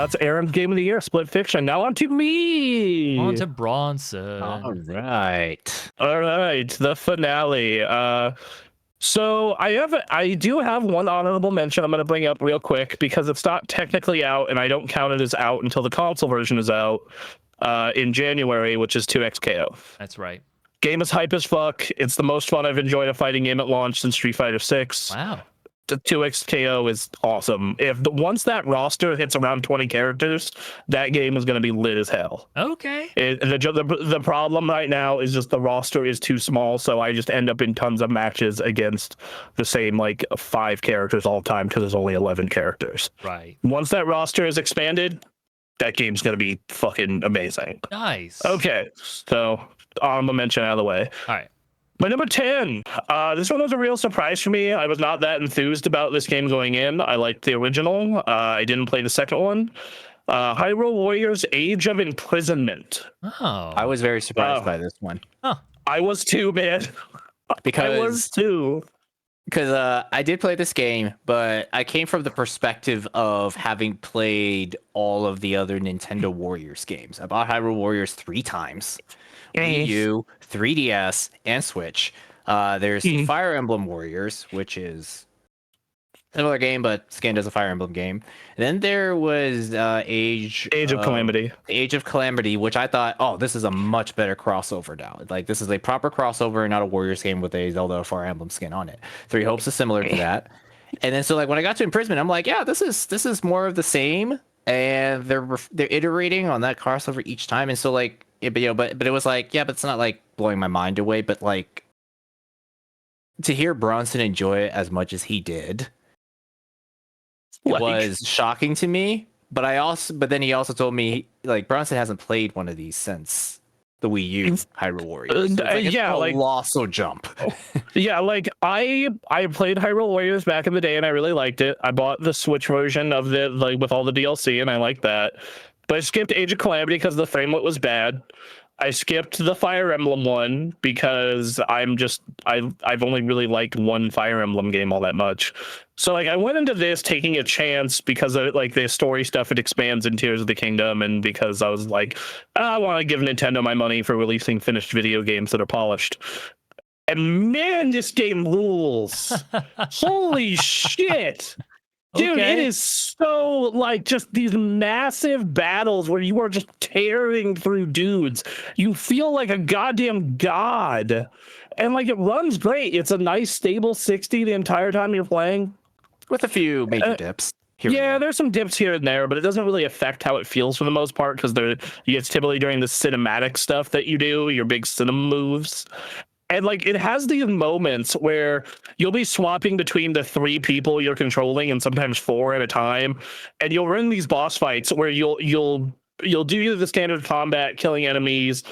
that's Aaron's game of the year, Split Fiction. Now on to me. On to Bronson. All right. All right, the finale. So I do have one honorable mention I'm going to bring up real quick because it's not technically out, and I don't count it as out until the console version is out in January, which is 2XKO. That's right. Game is hype as fuck. It's the most fun I've enjoyed a fighting game at launch since Street Fighter 6. Wow. The 2XKO is awesome. Once that roster hits around 20 characters, that game is going to be lit as hell. Okay. The problem right now is just the roster is too small, so I just end up in tons of matches against the same like 5 characters all the time because there's only 11 characters. Right. Once that roster is expanded, that game's going to be fucking amazing. Nice. Okay, so honorable mention out of the way. All right. My number 10. This one was a real surprise for me. I was not that enthused about this game going in. I liked the original. I didn't play the second one. Hyrule Warriors Age of Imprisonment. Oh. I was very surprised by this one. Huh. I was too, man. I was too. Because I did play this game, but I came from the perspective of having played all of the other Nintendo Warriors games. I bought Hyrule Warriors 3 times. Wii U, 3DS, and Switch. There's Fire Emblem Warriors, which is a similar game, but scanned as a Fire Emblem game. And then there was Age of Calamity. Age of Calamity, which I thought, oh, this is a much better crossover now. Like, this is a proper crossover, not a Warriors game with a Zelda or Fire Emblem skin on it. Three Hopes is similar to that. And then so like when I got to Imprisonment, I'm like, yeah, this is more of the same. And they're iterating on that crossover each time. And so like, but it was like, yeah, but it's not like blowing my mind away. But like to hear Bronson enjoy it as much as he did, it was shocking to me. But then he also told me like Bronson hasn't played one of these since the Wii U Hyrule Warriors. So it's like a colossal jump. Yeah, like I played Hyrule Warriors back in the day and I really liked it. I bought the Switch version of it like with all the DLC and I liked that. But I skipped Age of Calamity because the frame rate was bad. I skipped the Fire Emblem one because I've only really liked one Fire Emblem game all that much. So like I went into this taking a chance because of like the story stuff it expands in Tears of the Kingdom, and because I was like, I want to give Nintendo my money for releasing finished video games that are polished. And man, this game rules. Holy shit. Dude, It is so, like, just these massive battles where you are just tearing through dudes. You feel like a goddamn god. And, like, it runs great. It's a nice, stable 60 the entire time you're playing. With a few major dips. Yeah, there's some dips here and there, but it doesn't really affect how it feels for the most part, because it's typically during the cinematic stuff that you do, your big cinema moves. And like it has these moments where you'll be swapping between the 3 people you're controlling and sometimes 4 at a time, and you'll run these boss fights where you'll do the standard combat, killing enemies,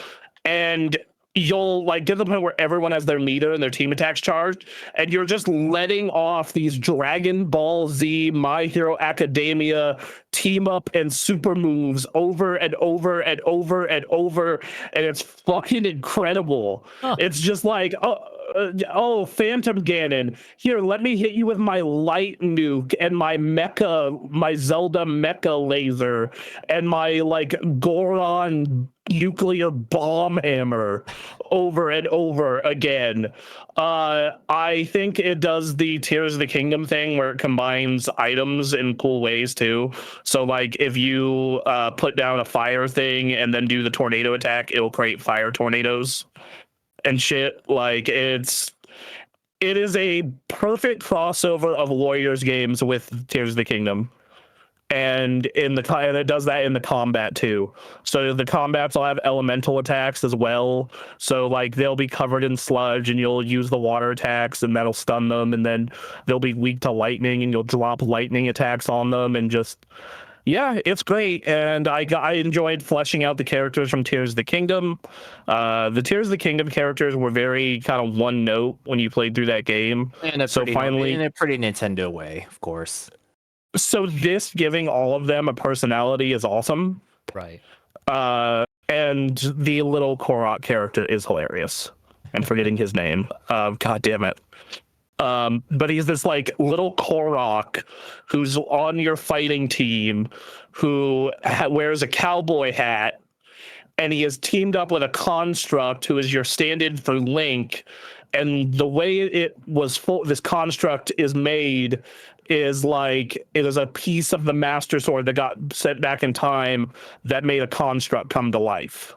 and you'll like get to the point where everyone has their meter and their team attacks charged, and you're just letting off these Dragon Ball Z, My Hero Academia team up and super moves over and over and over and over, and it's fucking incredible. It's just like, Phantom Ganon, here, let me hit you with my light nuke and my Zelda mecha laser and my like Goron nuclear bomb hammer over and over again. I think it does the Tears of the Kingdom thing where it combines items in cool ways too. So like if you put down a fire thing and then do the tornado attack, it'll create fire tornadoes and shit. Like it is a perfect crossover of Warriors games with Tears of the Kingdom. And it does that in the combat too. So the combats will have elemental attacks as well. So like they'll be covered in sludge and you'll use the water attacks and that'll stun them, and then they'll be weak to lightning and you'll drop lightning attacks on them, and just yeah, it's great. And I enjoyed fleshing out the characters from Tears of the Kingdom. The Tears of the Kingdom characters were very kind of one note when you played through that game. In a pretty Nintendo way, of course. So this giving all of them a personality is awesome. Right. And the little Korok character is hilarious. I'm forgetting his name. God damn it. But he's this like little Korok who's on your fighting team, who wears a cowboy hat, and he is teamed up with a construct who is your stand-in for Link. And the way this construct is made is like it is a piece of the Master Sword that got sent back in time that made a construct come to life.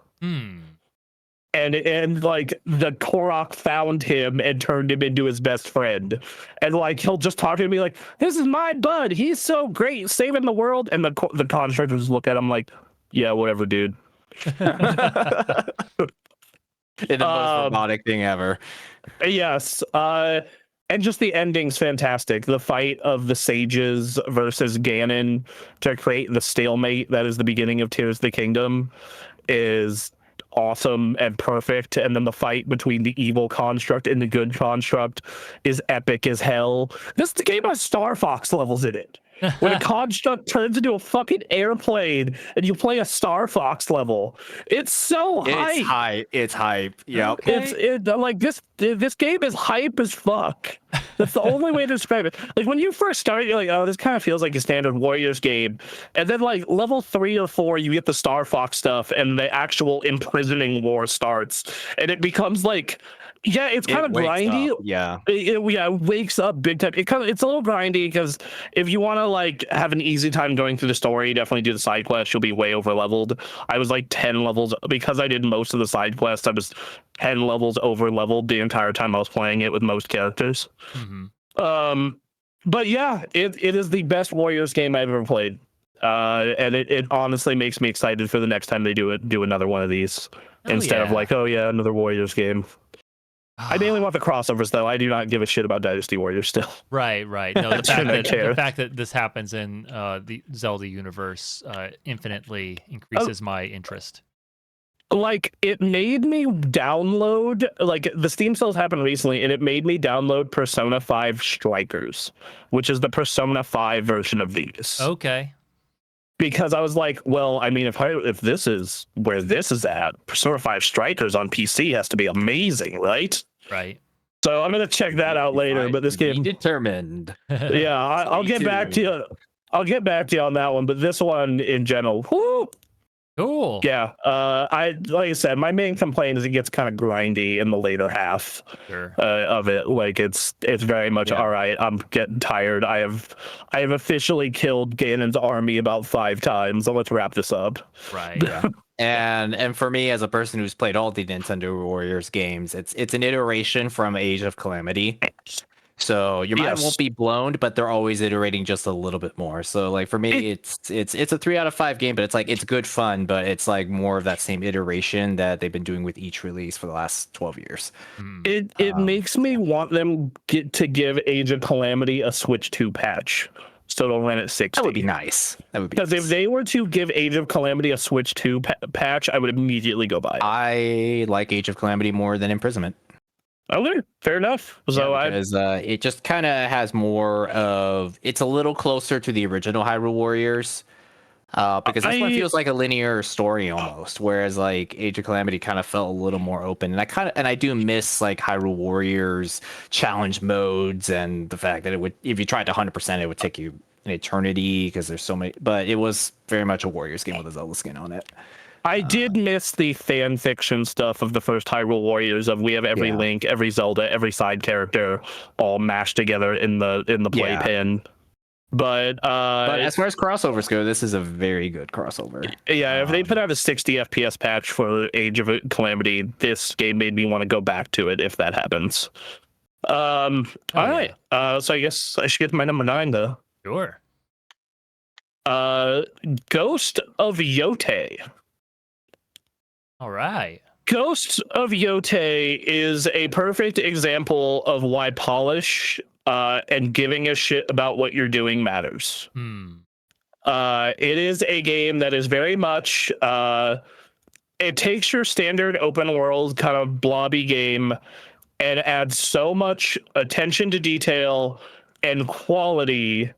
And like the Korok found him and turned him into his best friend, and like he'll just talk to me like, "This is my bud. He's so great, saving the world." And the constructors look at him like, "Yeah, whatever, dude." The most robotic thing ever. Yes. And just the ending's fantastic. The fight of the sages versus Ganon to create the stalemate that is the beginning of Tears of the Kingdom is awesome and perfect. And then the fight between the evil construct and the good construct is epic as hell. This game has Star Fox levels in it. When a construct turns into a fucking airplane and you play a Star Fox level, it's so hype. It's hype. Yep. Okay. Like this game is hype as fuck. That's the only way to describe it. Like when you first start, you're like, oh, this kind of feels like a standard Warriors game. And then like level 3 or 4, you get the Star Fox stuff and the actual imprisoning war starts. And it becomes like, yeah, it's kind of grindy. Up. Yeah. It wakes up big time. It's a little grindy because if you want to like have an easy time going through the story, definitely do the side quest. You'll be way over leveled. I was like 10 levels because I did most of the side quests. I was 10 levels over leveled the entire time I was playing it with most characters. But yeah, it is the best Warriors game I've ever played. And it honestly makes me excited for the next time they do another one of these instead of like, oh yeah, another Warriors game. I mainly want the crossovers, though. I do not give a shit about Dynasty Warriors still. Right. No, the fact that this happens in the Zelda universe infinitely increases my interest. Like, it made me download, like, the Steam sales happened recently, and it made me download Persona 5 Strikers, which is the Persona 5 version of these. Okay. Because I was like, well, I mean, if this is where this is at, Persona 5 Strikers on PC has to be amazing, right? Right. So I'm gonna check that out later. But this game, determined. Yeah, I'll get back to you. I'll get back to you on that one. But this one in general, whoo, cool. Yeah. Like I said, my main complaint is it gets kind of grindy in the later half of it. Like it's very much all right. I'm getting tired. I have officially killed Ganon's army about 5 times. So let's wrap this up. Right. Yeah. And for me, as a person who's played all the Nintendo Warriors games, it's an iteration from Age of Calamity. So your mind won't be blown, but they're always iterating just a little bit more. So like for me, it's a 3 out of 5 game, but it's like it's good fun, but it's like more of that same iteration that they've been doing with each release for the last 12 years. It makes me want them to give Age of Calamity a Switch 2 patch. So it'll run at 60. That would be nice. That would be because if they were to give Age of Calamity a Switch 2 patch, I would immediately go buy it. I like Age of Calamity more than Imprisonment. Okay, fair enough. So because it just kind of has more of, it's a little closer to the original Hyrule Warriors. Because this one feels like a linear story almost, whereas like Age of Calamity kind of felt a little more open. And I do miss like Hyrule Warriors challenge modes and the fact that it would, if you tried to 100%, it would take you an eternity because there's so many. But it was very much a Warriors game with a Zelda skin on it. I did miss the fan fiction stuff of the first Hyrule Warriors. Of we have every Link, every Zelda, every side character all mashed together in the playpen. But as far as crossovers go, this is a very good crossover. Yeah, if they put out a 60 FPS patch for Age of Calamity, this game made me want to go back to it if that happens. All right. So I guess I should get to my number 9 though. Sure. Ghost of Yote. All right. Ghost of Yote is a perfect example of why polish and giving a shit about what you're doing matters. It is a game that is very much it takes your standard open world kind of blobby game and adds so much attention to detail and quality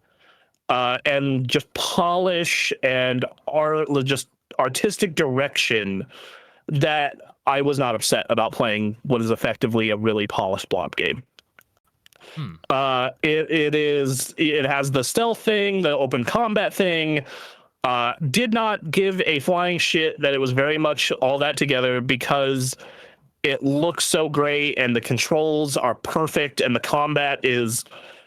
and just polish and just artistic direction that I was not upset about playing what is effectively a really polished blob game. It has the stealth thing, the open combat thing. Did not give a flying shit that it was very much all that together, because it looks so great and the controls are perfect and the combat is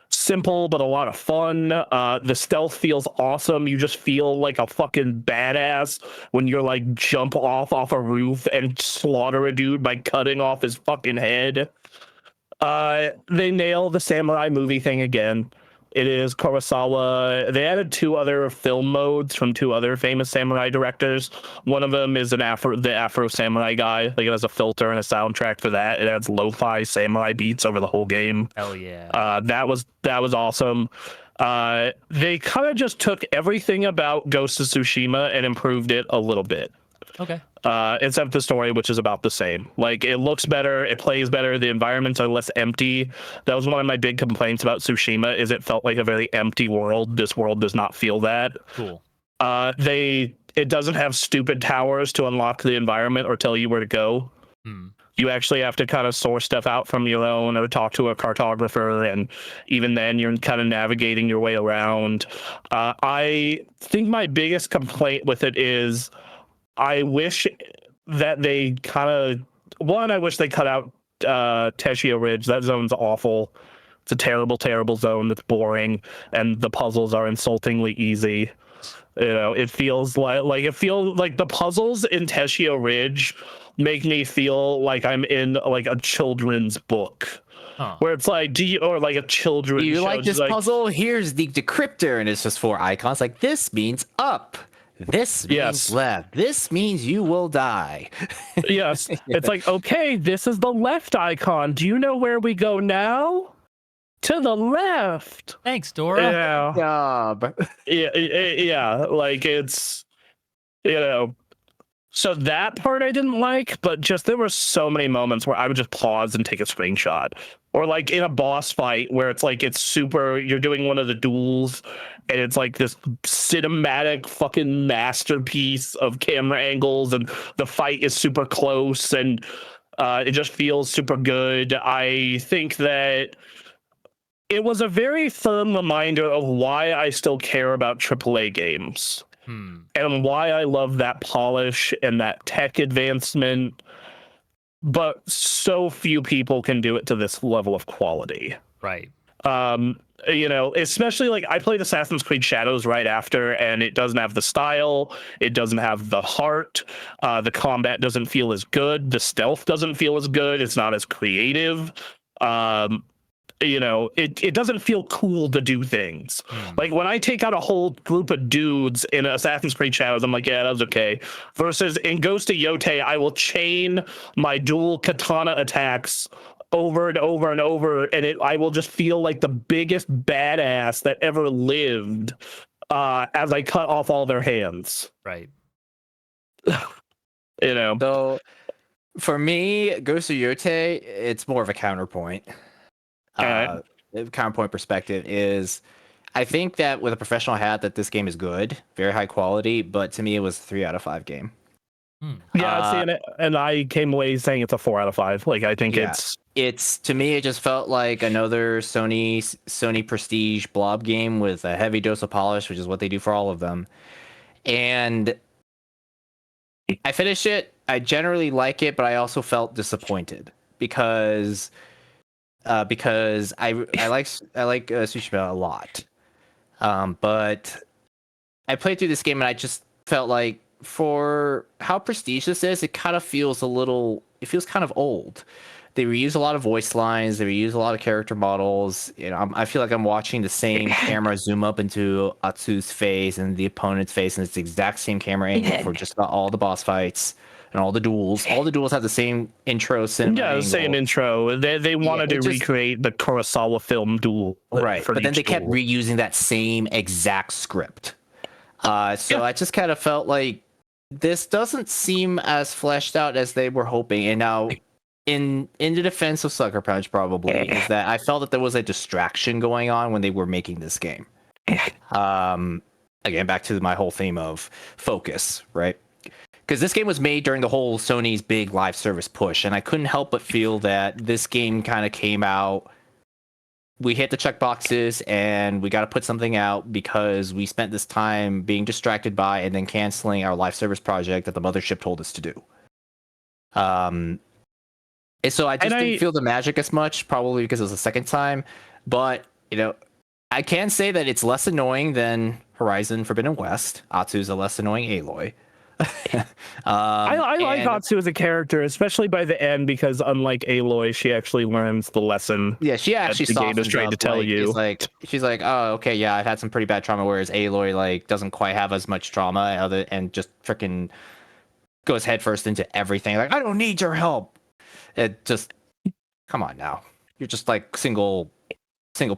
simple but a lot of fun. The stealth feels awesome. You just feel like a fucking badass when you're like jump off a roof and slaughter a dude by cutting off his fucking head. They nail the samurai movie thing again. It is Kurosawa. They added 2 other film modes from 2 other famous samurai directors. One of them is the Afro samurai guy. Like, it has a filter and a soundtrack for that. It adds lo-fi samurai beats over the whole game. Hell yeah. That was awesome. They kind of just took everything about Ghost of Tsushima and improved it a little bit. Okay. Except the story, which is about the same. Like, it looks better, it plays better, the environments are less empty. That was one of my big complaints about Tsushima, is it felt like a very empty world. This world does not feel that. Cool. It doesn't have stupid towers to unlock the environment or tell you where to go. You actually have to kind of source stuff out from your own or talk to a cartographer, and even then you're kind of navigating your way around. I think my biggest complaint with it is I wish that they I wish they cut out Teshio Ridge. That zone's awful. It's a terrible, terrible zone that's boring, and the puzzles are insultingly easy. You know, it feels like the puzzles in Teshio Ridge make me feel like I'm in like a children's book. Where it's like, or like a children's do you show. like this puzzle? Here's the decryptor, and it's just 4 icons. Like, this means up. This means left. This means you will die. Yes. It's like, okay, this is the left icon. Do you know where we go now? To the left. Thanks, Dora. Yeah. Good job. Yeah. Like, it's, you know. So that part I didn't like, but just there were so many moments where I would just pause and take a screenshot. Or like in a boss fight where it's like you're doing one of the duels and it's like this cinematic fucking masterpiece of camera angles and the fight is super close and it just feels super good. I think that it was a very firm reminder of why I still care about AAA games. And why I love that polish and that tech advancement, but so few people can do it to this level of quality. Right. You know, especially like I played Assassin's Creed Shadows right after, and it doesn't have the style, it doesn't have the heart, the combat doesn't feel as good, the stealth doesn't feel as good, it's not as creative. You know, it doesn't feel cool to do things. Like when I take out a whole group of dudes in Assassin's Creed Shadows, I'm like, yeah, that was okay. Versus in Ghost of Yotei, I will chain my dual katana attacks over and over and over, and I will just feel like the biggest badass that ever lived as I cut off all their hands. Right. You know. So for me, Ghost of Yotei, it's more of a counterpoint. The counterpoint perspective is, I think that with a professional hat that this game is good, very high quality, but to me it was a 3 out of 5 game. Yeah, I've seen it, and I came away saying it's a 4 out of 5. Like, I think it's to me, it just felt like another Sony Prestige blob game with a heavy dose of polish, which is what they do for all of them. And I finished it. I generally like it, but I also felt disappointed because I like Tsushima a lot, but I played through this game and I just felt like, for how prestige this is, it kind of feels kind of old. They reuse a lot of voice lines, they reuse a lot of character models. You know, I feel like I'm watching the same camera zoom up into Atsu's face and the opponent's face, and it's the exact same camera angle for just about all the boss fights. And all the duels have the same intro cinema. Yeah, the same intro. They wanted to recreate the Kurosawa film duel. Right, but then they kept reusing that same exact script. I just kind of felt like this doesn't seem as fleshed out as they were hoping. And now, in the defense of Sucker Punch, probably, is that I felt that there was a distraction going on when they were making this game. Again, back to my whole theme of focus, right? Because this game was made during the whole Sony's big live service push, and I couldn't help but feel that this game kind of came out we hit the checkboxes and we got to put something out because we spent this time being distracted by and then canceling our live service project that the mothership told us to do. And so I just didn't feel the magic as much, probably because it was the second time. But, you know, I can say that it's less annoying than Horizon Forbidden West. Atsu's a less annoying Aloy. I like Atsu as a character, especially by the end, because unlike Aloy, she actually learns the lesson. Yeah, she actually the game is trying to tell you. She's like, oh, okay, yeah, I've had some pretty bad trauma, whereas Aloy like doesn't quite have as much trauma, and just freaking goes headfirst into everything. Like, I don't need your help. It just, come on now, you're just like single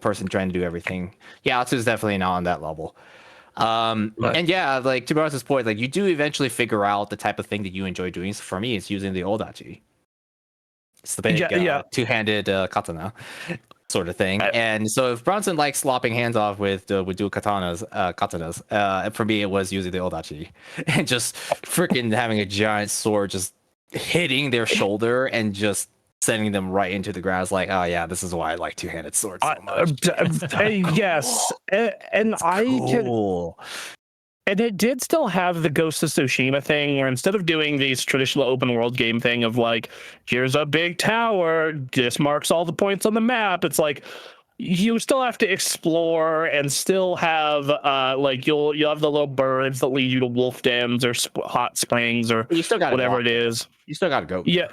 person trying to do everything. Yeah, Atsu's definitely not on that level. And yeah, like to Bronson's point, like you do eventually figure out the type of thing that you enjoy doing. So for me, it's using the Odachi. It's the big two-handed katana sort of thing. And so if Bronson likes lopping hands off with dual katanas, for me it was using the Odachi and just freaking having a giant sword just hitting their shoulder and just sending them right into the ground. It's like, oh yeah, this is why I like two-handed swords so much. Yes, and cool. And it did still have the Ghost of Tsushima thing, where instead of doing these traditional open world game thing of like, here's a big tower, this marks all the points on the map, it's like you still have to explore and still have like you'll have the little birds that lead you to wolf dens or hot springs or you still gotta whatever it is. You still gotta go. Yeah,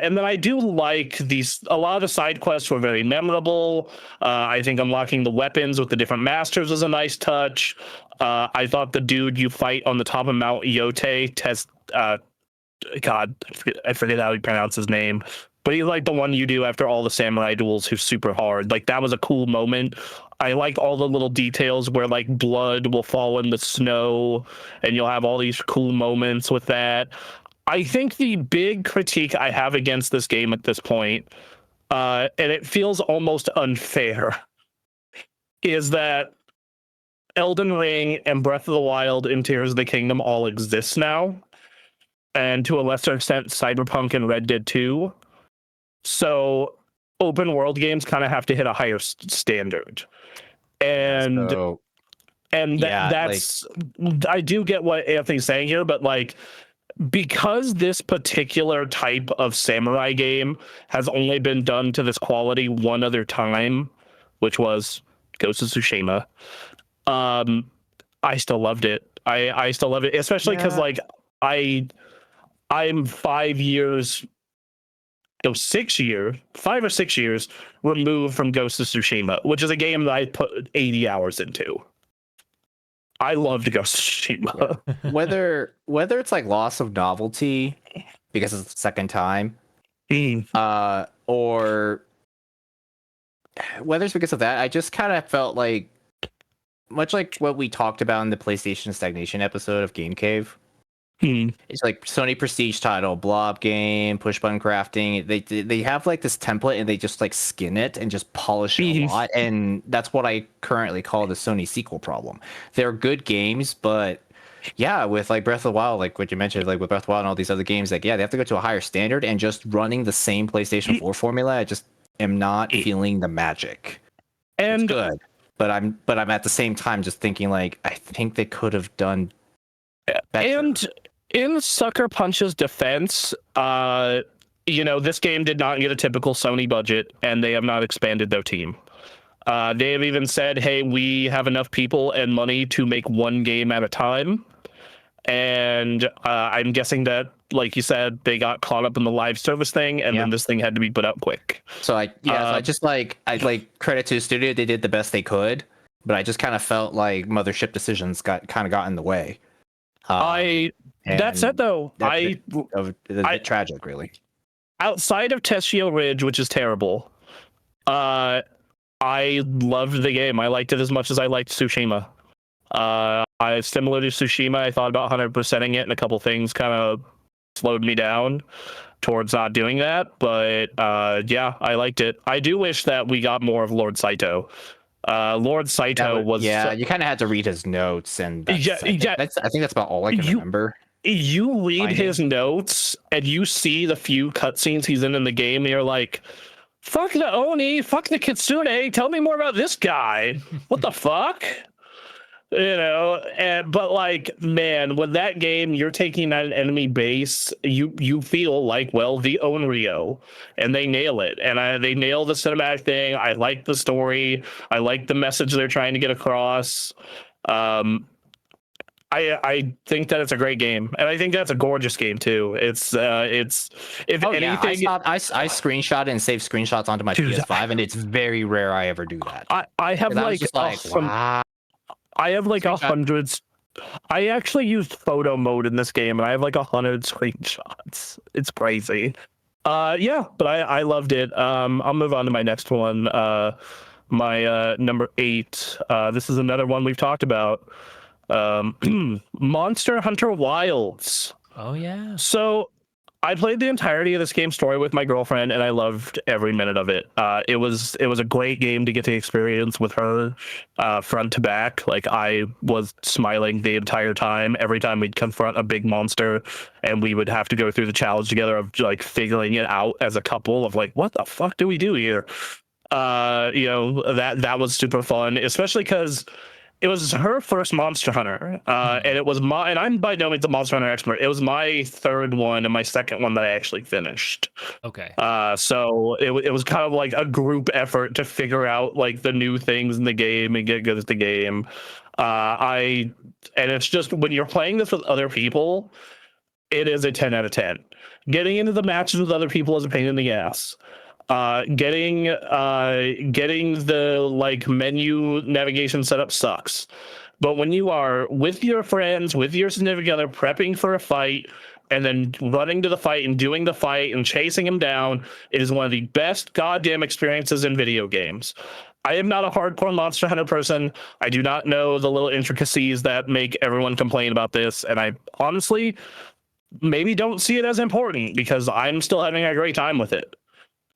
and then I do like these. A lot of the side quests were very memorable. I think unlocking the weapons with the different masters was a nice touch. I thought the dude you fight on the top of Mount Yote, God, I forget how you pronounce his name, but he's like the one you do after all the samurai duels who's super hard. Like that was a cool moment. I like all the little details where like blood will fall in the snow and you'll have all these cool moments with that. I think the big critique I have against this game at this point, and it feels almost unfair, is that Elden Ring and Breath of the Wild and Tears of the Kingdom all exist now, and to a lesser extent, Cyberpunk and Red Dead 2. So open world games kind of have to hit a higher standard, and that's I do get what Anthony's saying here, but like, because this particular type of samurai game has only been done to this quality one other time, which was Ghost of Tsushima, I still loved it. I still love it, especially because like I'm 5 years, 5 or 6 years removed from Ghost of Tsushima, which is a game that I put 80 hours into. I loved Ghost of Tsushima. Yeah. Whether it's like loss of novelty because it's the second time, or whether it's because of that, I just kind of felt like, much like what we talked about in the PlayStation Stagnation episode of Game Cave. It's like Sony prestige title, blob game, push button crafting. They have like this template and they just like skin it and just polish it a lot. And that's what I currently call the Sony sequel problem. They're good games, but yeah, with like Breath of the Wild, like what you mentioned, like with Breath of the Wild and all these other games, like they have to go to a higher standard, and just running the same PlayStation 4 formula, I just am not feeling the magic. And it's good, but I'm at the same time just thinking like, I think they could have done better. And in Sucker Punch's defense, this game did not get a typical Sony budget, and they have not expanded their team. They have even said, hey, we have enough people and money to make one game at a time. And I'm guessing that, like you said, they got caught up in the live service thing, and then this thing had to be put out quick. So I credit to the studio, they did the best they could, but I just kind of felt like mothership decisions got in the way. That said, though, a bit tragic, really. Outside of Teshio Ridge, which is terrible, I loved the game. I liked it as much as I liked Tsushima. Similar to Tsushima, I thought about 100%ing it, and a couple things kind of slowed me down towards not doing that. But yeah, I liked it. I do wish that we got more of Lord Saito. Lord Saito was... Yeah, you kind of had to read his notes, and I think that's about all I can remember. You read his notes, and you see the few cutscenes he's in the game, and you're like, fuck the Oni, fuck the Kitsune. Tell me more about this guy. What the fuck? But like, man, with that game, you're taking out an enemy base. You feel like, well, the Onryo, and they nail it. And they nail the cinematic thing. I like the story. I like the message they're trying to get across. I think that it's a great game, and I think that's a gorgeous game too. It's if anything, I screenshot and save screenshots onto my PS5, and it's very rare I ever do that. I have like wow. I have like 100. I actually used photo mode in this game, and I have like 100 screenshots. It's crazy. Yeah, but I loved it. I'll move on to my next one. My number 8. This is another one we've talked about. Monster Hunter Wilds. Oh yeah. So I played the entirety of this game story with my girlfriend, and I loved every minute of it. It was a great game to get to experience with her, front to back. Like, I was smiling the entire time every time we'd confront a big monster, and we would have to go through the challenge together of like figuring it out as a couple of like, what the fuck do we do here? That was super fun, especially because it was her first Monster Hunter, and it was and I'm by no means a Monster Hunter expert. It was my third one and my second one that I actually finished. Okay. So it was kind of like a group effort to figure out like the new things in the game and get good at the game. And it's just, when you're playing this with other people, it is a 10 out of 10. Getting into the matches with other people is a pain in the ass. Getting the like menu navigation setup sucks. But when you are with your friends, with your significant other, prepping for a fight, and then running to the fight and doing the fight and chasing him down, it is one of the best goddamn experiences in video games. I am not a hardcore Monster Hunter person. I do not know the little intricacies that make everyone complain about this, and I honestly maybe don't see it as important because I'm still having a great time with it.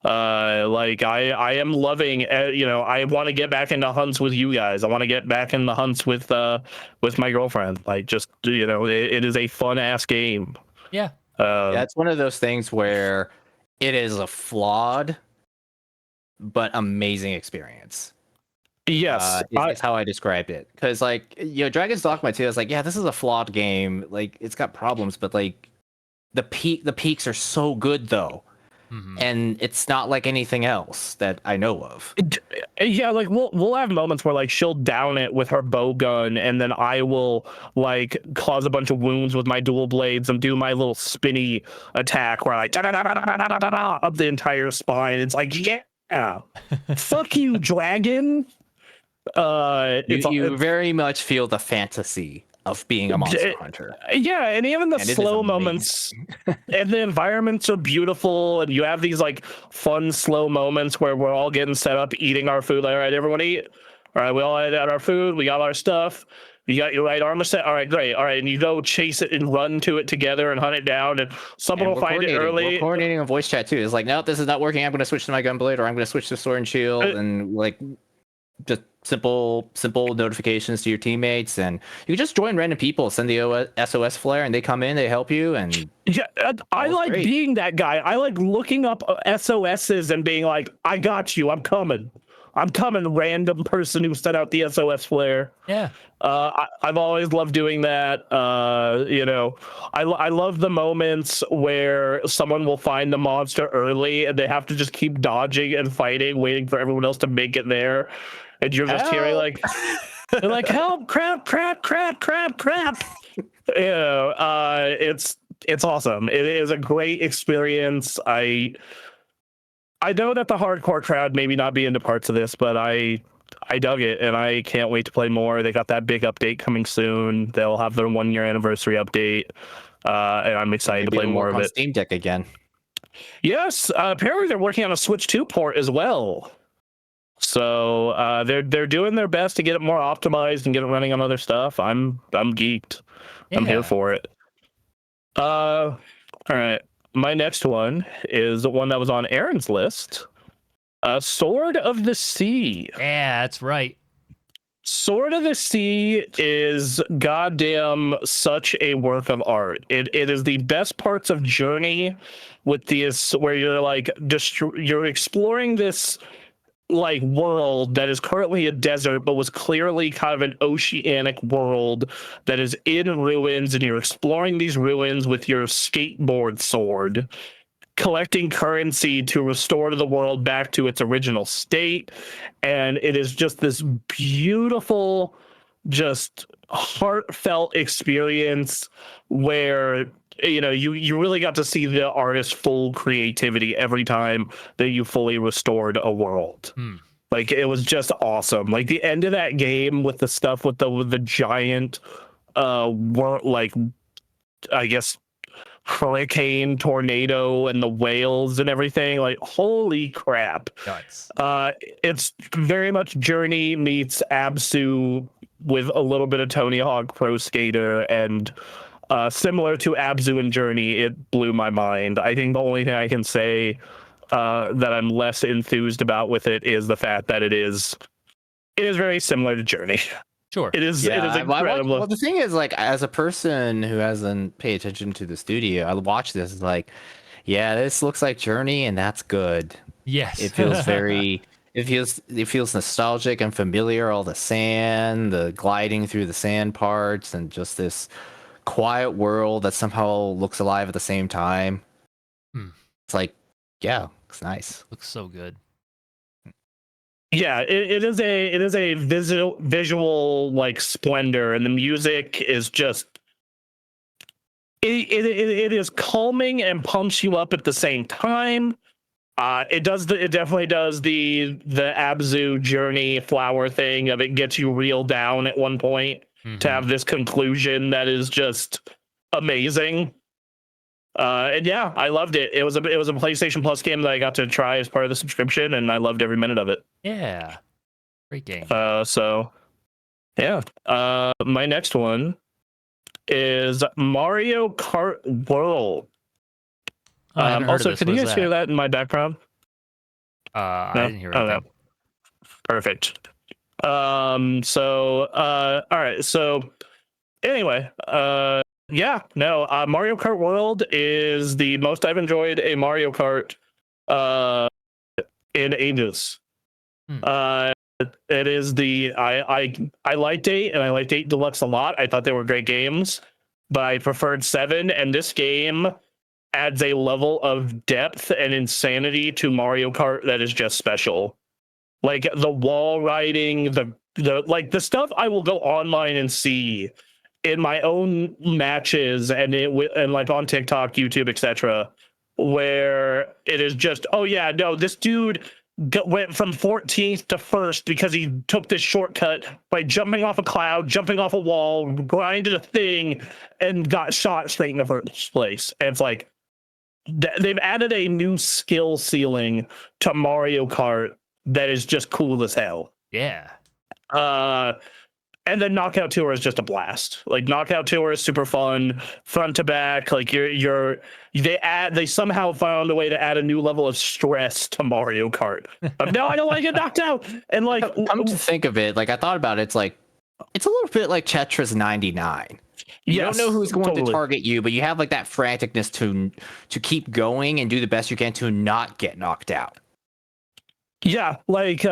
Like I am loving, I want to get back into hunts with you guys. I want to get back in the hunts with my girlfriend. Like, just, it is a fun ass game. Yeah. Yeah, it's one of those things where it is a flawed but amazing experience. Yes, it's how I described it. Because like, Dragon's Dogma 2 is like, yeah, this is a flawed game. Like, it's got problems, but like the peaks are so good though. Mm-hmm. And it's not like anything else that I know of. Yeah, like we'll have moments where like she'll down it with her bow gun, and then I will like cause a bunch of wounds with my dual blades and do my little spinny attack where I like up the entire spine. It's like, yeah, fuck you, dragon. You very much feel the fantasy of being a monster hunter. Yeah, and even the slow moments, and the environments are beautiful, and you have these like fun slow moments where we're all getting set up, eating our food. Like, all right, everyone eat. All right, we all ate our food. We got our stuff. You got your right armor set. All right, great. All right, and you go chase it and run to it together and hunt it down, and someone will find it early. We're coordinating a voice chat too. It's like, no, this is not working. I'm going to switch to my gunblade, or I'm going to switch to sword and shield, and like just simple notifications to your teammates, and you just join random people, send the SOS flare, and they come in, they help you. And yeah, I like being that guy. I like looking up SOSs and being like, I got you, I'm coming, random person who set out the SOS flare. Yeah. I've always loved doing that. I love the moments where someone will find the monster early and they have to just keep dodging and fighting, waiting for everyone else to make it there. And you're just hearing like, they're like, help, crap. It's awesome. It is a great experience. I know that the hardcore crowd maybe not be into parts of this, but I dug it, and I can't wait to play more. They got that big update coming soon. They'll have their 1-year anniversary update, and I'm excited to play more of it. Steam Deck again. Yes, apparently they're working on a Switch 2 port as well. So they're doing their best to get it more optimized and get it running on other stuff. I'm geeked. Yeah. I'm here for it. All right. My next one is the one that was on Aaron's list. Sword of the Sea. Yeah, that's right. Sword of the Sea is goddamn such a work of art. It is the best parts of Journey with this, where you're like you're exploring this like world that is currently a desert, but was clearly kind of an oceanic world that is in ruins, and you're exploring these ruins with your skateboard sword, collecting currency to restore the world back to its original state. And it is just this beautiful, just heartfelt experience where you really got to see the artist's full creativity every time that you fully restored a world. Like, it was just awesome. Like, the end of that game with the stuff with the giant like, I guess, hurricane, tornado, and the whales and everything, like, holy crap. Nuts. It's very much Journey meets Absu with a little bit of Tony Hawk Pro Skater, and similar to Abzu and Journey, it blew my mind. I think the only thing I can say that I'm less enthused about with it is the fact that it is very similar to Journey. Sure. It is incredible. Well, the thing is, like, as a person who hasn't paid attention to the studio, I watch this like, yeah, this looks like Journey, and that's good. Yes. It feels it feels nostalgic and familiar. All the sand, the gliding through the sand parts, and just this quiet world that somehow looks alive at the same time. It's like, yeah, it's nice. Looks so good. Yeah, it is a visual like splendor, and the music is just it is calming and pumps you up at the same time. It definitely does the Abzu Journey flower thing of it gets you reeled down at one point to have this conclusion that is just amazing. And yeah, I loved it. It was a PlayStation Plus game that I got to try as part of the subscription, and I loved every minute of it. Yeah, great game. So yeah, my next one is Mario Kart World. Also, can you guys hear that in my background? I didn't hear anything. No. Perfect. So all right. So anyway, Mario Kart World is the most I've enjoyed a Mario Kart in ages. It is I liked 8 and I liked 8 Deluxe a lot. I thought they were great games, but I preferred 7, and this game adds a level of depth and insanity to Mario Kart that is just special. Like the wall riding, the stuff I will go online and see in my own matches and like on TikTok, YouTube, etc., where it is just, oh yeah, no, this dude went from 14th to 1st because he took this shortcut by jumping off a cloud, jumping off a wall, grinded a thing, and got shot straight in the first place. And it's like, they've added a new skill ceiling to Mario Kart that is just cool as hell. Yeah. And then Knockout Tour is just a blast. Like, Knockout Tour is super fun, front to back. Like, they somehow found a way to add a new level of stress to Mario Kart. No, I don't want to get knocked out. And like, come to think of it, like, I thought about it, it's like, it's a little bit like Tetris 99. You don't know who's going to target you, but you have like that franticness to keep going and do the best you can to not get knocked out. Yeah, like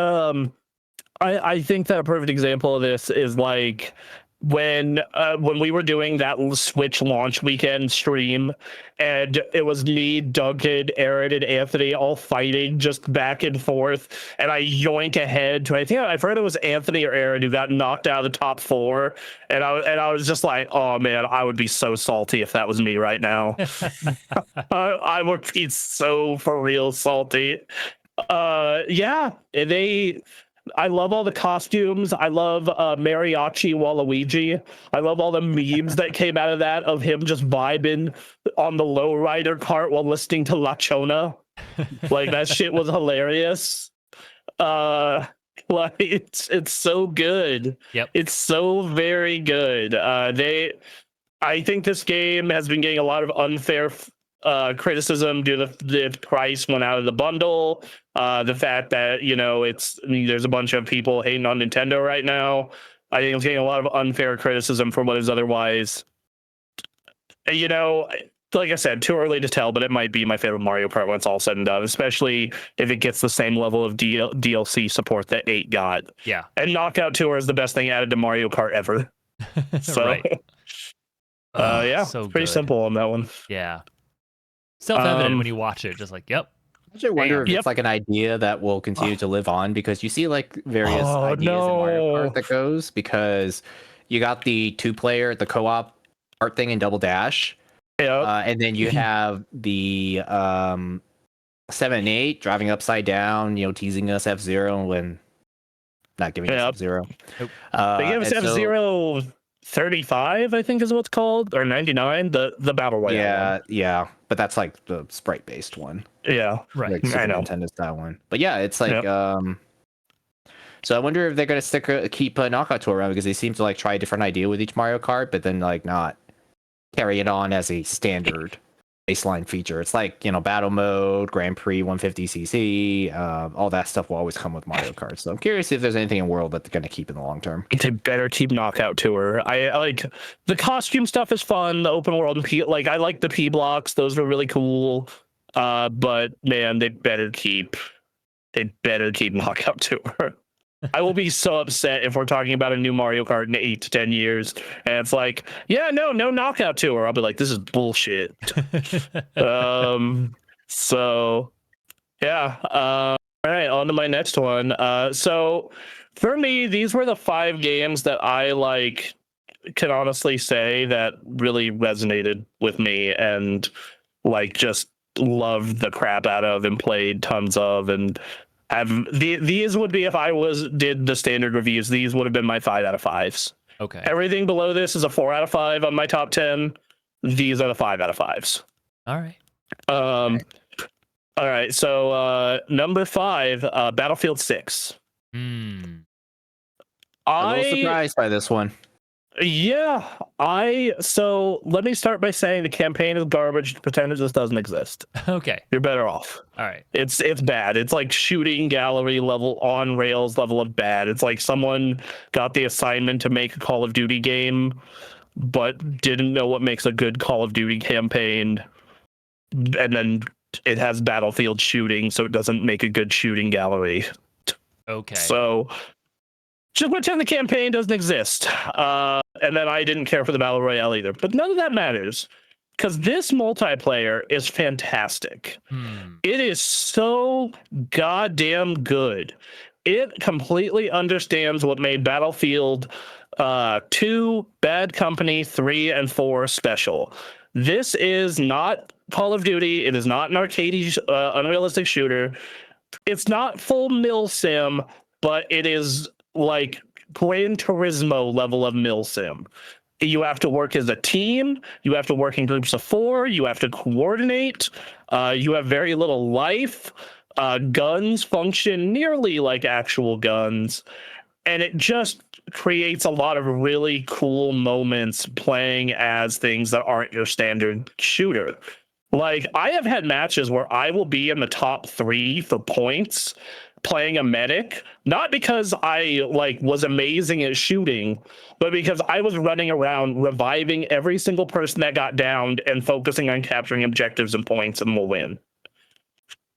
I think that a perfect example of this is like when we were doing that Switch launch weekend stream, and it was me, Duncan, Aaron, and Anthony all fighting just back and forth, and I yoink ahead to, I think I've heard it was Anthony or Aaron who got knocked out of the top 4, and I was just like, oh man, I would be so salty if that was me right now. I would be so for real salty. I love all the costumes. I love Mariachi Waluigi. I love all the memes that came out of that, of him just vibing on the lowrider cart while listening to La Chona. Like, that shit was hilarious. Like, it's so good. Yep. It's so very good. I think this game has been getting a lot of unfair criticism due to the price went out of the bundle, the fact that there's a bunch of people hating on Nintendo right now. I think it's getting a lot of unfair criticism for what is otherwise like I said, too early to tell, but it might be my favorite Mario Kart when it's all said and done, especially if it gets the same level of DLC support that 8 got. Yeah. And Knockout Tour is the best thing added to Mario Kart ever. So, right. yeah, so pretty good. simple on that one. Yeah. Self-evident when you watch it, just like, yep. I actually wonder if Yep. it's like an idea that will continue to live on, because you see like various ideas in Mario Kart that goes, because you got the 2-player, the co-op art thing in Double Dash. Yep. And then you have the 7 and 8 driving upside down, teasing us F-Zero when not giving us F-Zero. Nope. They gave us F-Zero 35, I think is what it's called, or 99, the Battle Royale one. Yeah. But that's like the sprite-based one. Yeah. Right. Like Super Nintendo style one. But yeah, it's like so I wonder if they're gonna keep Knockout Tour around, because they seem to like try a different idea with each Mario Kart, but then like not carry it on as a standard baseline feature. It's like, battle mode, Grand Prix 150cc, all that stuff will always come with Mario Kart. So I'm curious if there's anything in World that they're going to keep in the long term. They better keep Knockout Tour. I like the costume stuff is fun. The open world and I like the P blocks. Those were really cool. But man, they better keep Knockout Tour. I will be so upset if we're talking about a new Mario Kart in 8 to 10 years, and it's like, no Knockout Tour. I'll be like, this is bullshit. So, yeah. All right, on to my next one. So, for me, these were the 5 games that I can honestly say that really resonated with me, and just loved the crap out of and played tons of, and these would be, if I did the standard reviews, these would have been my 5 out of 5s. Okay. Everything below this is a 4 out of 5 on my top 10. These are the 5 out of 5s. All right. All right. So number 5, Battlefield 6. I'm a little surprised by this one. Yeah, so let me start by saying the campaign is garbage. Pretend it just doesn't exist. Okay. You're better off. All right. It's bad. It's like shooting gallery level, on rails level of bad. It's like someone got the assignment to make a Call of Duty game, but didn't know what makes a good Call of Duty campaign. And then it has Battlefield shooting, so it doesn't make a good shooting gallery. Okay. So just pretend the campaign doesn't exist. And then I didn't care for the Battle Royale either. But none of that matters, because this multiplayer is fantastic. It is so goddamn good. It completely understands what made Battlefield 2, Bad Company, 3, and 4 special. This is not Call of Duty. It is not an arcade unrealistic shooter. It's not full mil sim, but it is like Gran Turismo level of mil sim. You have to work as a team. You have to work in groups of 4. You have to coordinate. You have very little life. Guns function nearly like actual guns. And it just creates a lot of really cool moments playing as things that aren't your standard shooter. Like, I have had matches where I will be in the top 3 for points playing a medic, not because I was amazing at shooting, but because I was running around reviving every single person that got downed and focusing on capturing objectives and points, and we'll win.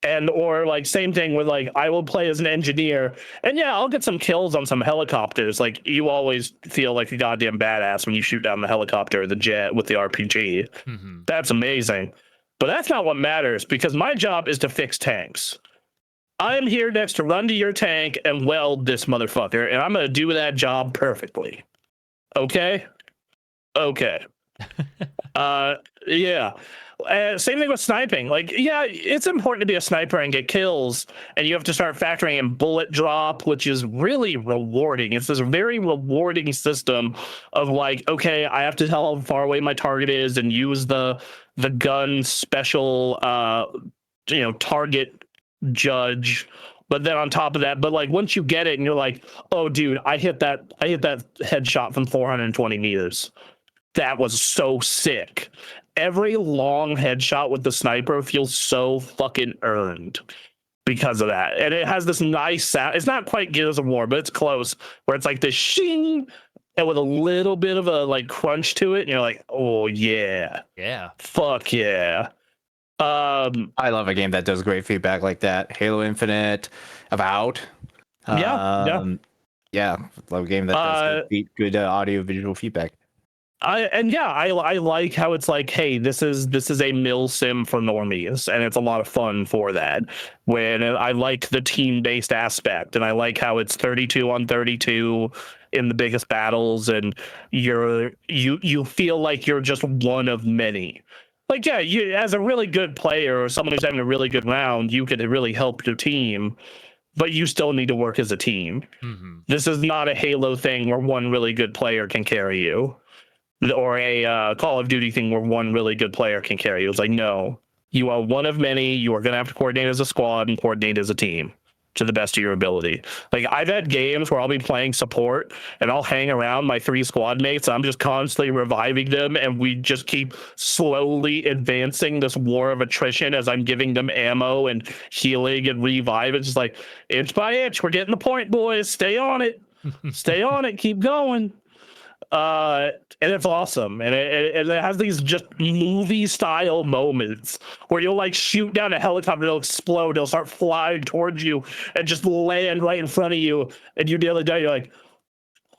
And or same thing with I will play as an engineer, and yeah, I'll get some kills on some helicopters. You always feel like a goddamn badass when you shoot down the helicopter or the jet with the RPG. That's amazing. But that's not what matters, because my job is to fix tanks. I'm here next to run to your tank and weld this motherfucker, and I'm going to do that job perfectly. Okay? Okay. Yeah. Same thing with sniping. Yeah, it's important to be a sniper and get kills, and you have to start factoring in bullet drop, which is really rewarding. It's this very rewarding system of okay, I have to tell how far away my target is and use the gun special target judge. But then on top of that, once you get it and you're like, oh dude, I hit that headshot from 420 meters. That was so sick. Every long headshot with the sniper feels so fucking earned because of that. And it has this nice sound. It's not quite Gears of War, but it's close, where it's like this shing, and with a little bit of a like crunch to it, and you're like, oh yeah, fuck yeah. I love a game that does great feedback like that. Halo Infinite, Avowed. Yeah. Love a game that does good audio visual feedback. I like how it's like, hey, this is a mill sim for normies, and it's a lot of fun for that. When I like the team based aspect, and I like how it's 32 on 32 in the biggest battles, and you feel like you're just one of many. Like, yeah, you as a really good player or someone who's having a really good round, you could really help your team, but you still need to work as a team. Mm-hmm. This is not a Halo thing where one really good player can carry you, or a Call of Duty thing where one really good player can carry you. It's like, no, you are one of many. You are going to have to coordinate as a squad and coordinate as a team to the best of your ability. Like, I've had games where I'll be playing support and I'll hang around my 3 squad mates. I'm just constantly reviving them, and we just keep slowly advancing this war of attrition as I'm giving them ammo and healing and revive. It's just like, inch by inch, we're getting the point, boys. Stay on it. Stay on it. Keep going. And it's awesome, and it has these just movie style moments where you'll like shoot down a helicopter, it'll explode, it'll start flying towards you and just land right in front of you, and you nearly die. You're like,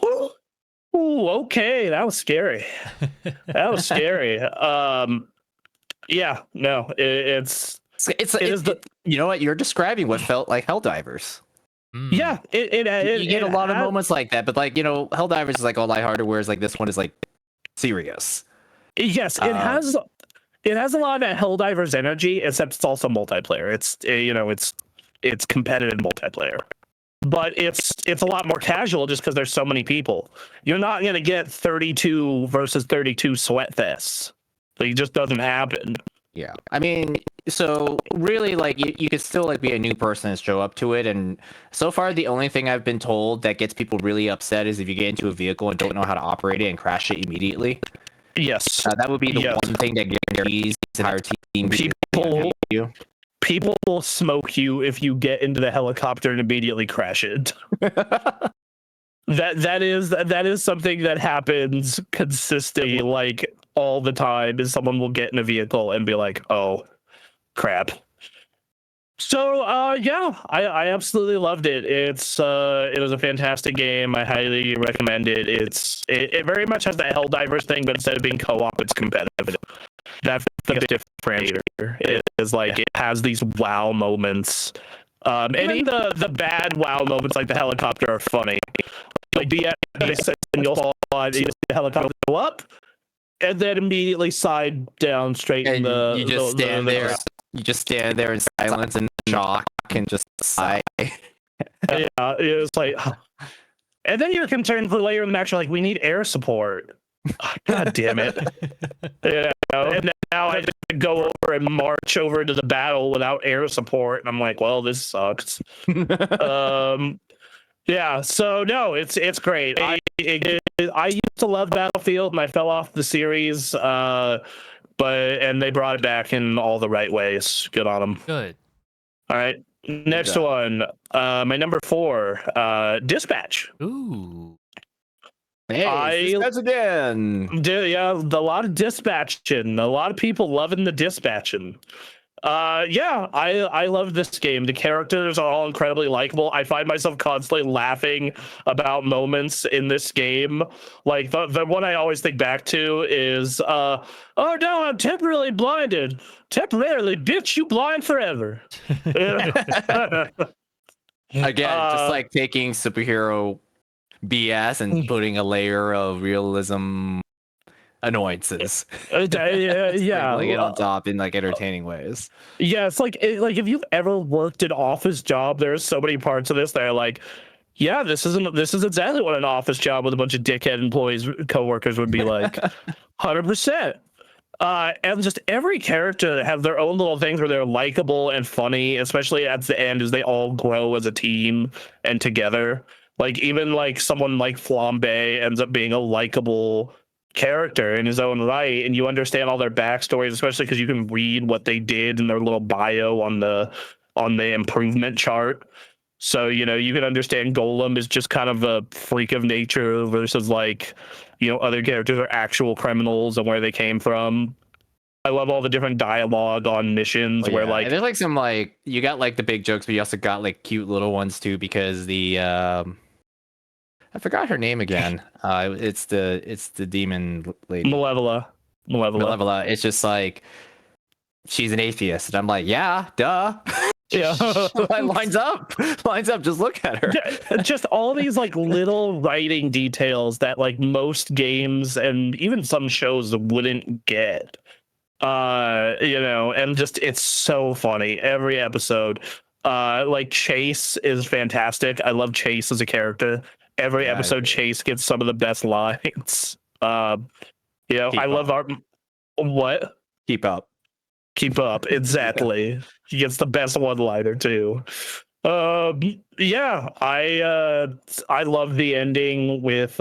oh, okay, that was scary. That was scary. Yeah, no, it's you know what, you're describing what felt like Helldivers. Yeah, you get a lot of moments like that, but like, you know, Helldivers is like all lighthearted, whereas like this one is like serious. Yes, it has a lot of that Helldivers energy, except it's also multiplayer. It's competitive multiplayer, but it's a lot more casual just because there's so many people. You're not gonna get 32 versus 32 sweat fests. Like, it just doesn't happen. Yeah, I mean, so really, like, you could still like be a new person and show up to it, and so far the only thing I've been told that gets people really upset is if you get into a vehicle and don't know how to operate it and crash it immediately. Yes, that would be the one thing that guarantees the entire team. People will smoke you if you get into the helicopter and immediately crash it. that is something that happens consistently, like all the time. Is someone will get in a vehicle and be like, "Oh, crap." So yeah, I absolutely loved it. It was a fantastic game. I highly recommend it. It very much has that Helldivers thing, but instead of being co-op, it's competitive. That's the differentiator. It is like, it has these wow moments. And even the bad wow moments, like the helicopter, are funny. Like, be at base and you'll fall, the helicopter go up, and then immediately side down straight in the. You just stand there. You just stand there in silence and shock and just sigh. Yeah, it's like, and then you're concerned for later in the match. You're like, we need air support. God damn it! And now I have to go over and march over to the battle without air support, and I'm like, well, this sucks. Yeah. So no, it's great. I used to love Battlefield, and I fell off the series. And they brought it back in all the right ways. Good on them. Good. All right. Next one. My number 4. Dispatch. Ooh. Hey, Dispatch again. Yeah, a lot of dispatching. A lot of people loving the dispatching. Yeah, I love this game. The characters are all incredibly likable. I find myself constantly laughing about moments in this game. Like, the one I always think back to is, oh no, I'm temporarily blinded. Temporarily, bitch, you blind forever. Again, just like taking superhero BS and putting a layer of realism annoyances. Yeah, like it on top in like entertaining ways. Yeah, it's like if you've ever worked an office job, there's so many parts of this that are like, yeah, this is exactly what an office job with a bunch of dickhead employees, coworkers would be like. 100%. And just every character have their own little things where they're likable and funny, especially at the end as they all grow as a team and together. Like, even like someone like Flambe ends up being a likable character in his own right, and you understand all their backstories, especially because you can read what they did in their little bio on the improvement chart. So, you can understand Golem is just kind of a freak of nature versus like, other characters are actual criminals and where they came from. I love all the different dialogue on missions where And like there's like some like you got like the big jokes, but you also got like cute little ones too because the I forgot her name again. It's the demon lady. Malevola. Malevola. It's just like she's an atheist, and I'm like, yeah, duh. Yeah. lines up. Just look at her. Just all these like little writing details that like most games and even some shows wouldn't get. And just it's so funny every episode. Like Chase is fantastic. I love Chase as a character. Every episode Chase gets some of the best lines. I love our what? Keep up. Exactly. He gets the best one-liner too. Yeah, I love the ending with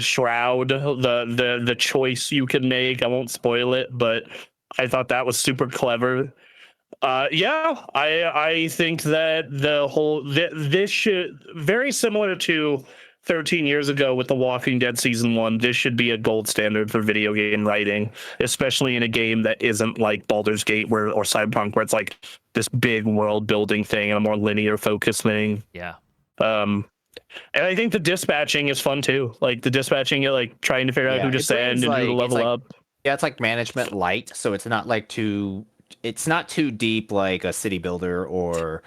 Shroud, the choice you can make. I won't spoil it, but I thought that was super clever. Yeah, I think that this should very similar to 13 years ago with The Walking Dead season 1. This should be a gold standard for video game writing, especially in a game that isn't like Baldur's Gate or Cyberpunk, where it's like this big world building thing and a more linear focus thing. Yeah. And I think the dispatching is fun too. Like the dispatching, like trying to figure out who to send and who to level up. Yeah, it's like management light, so it's not too deep like a city builder or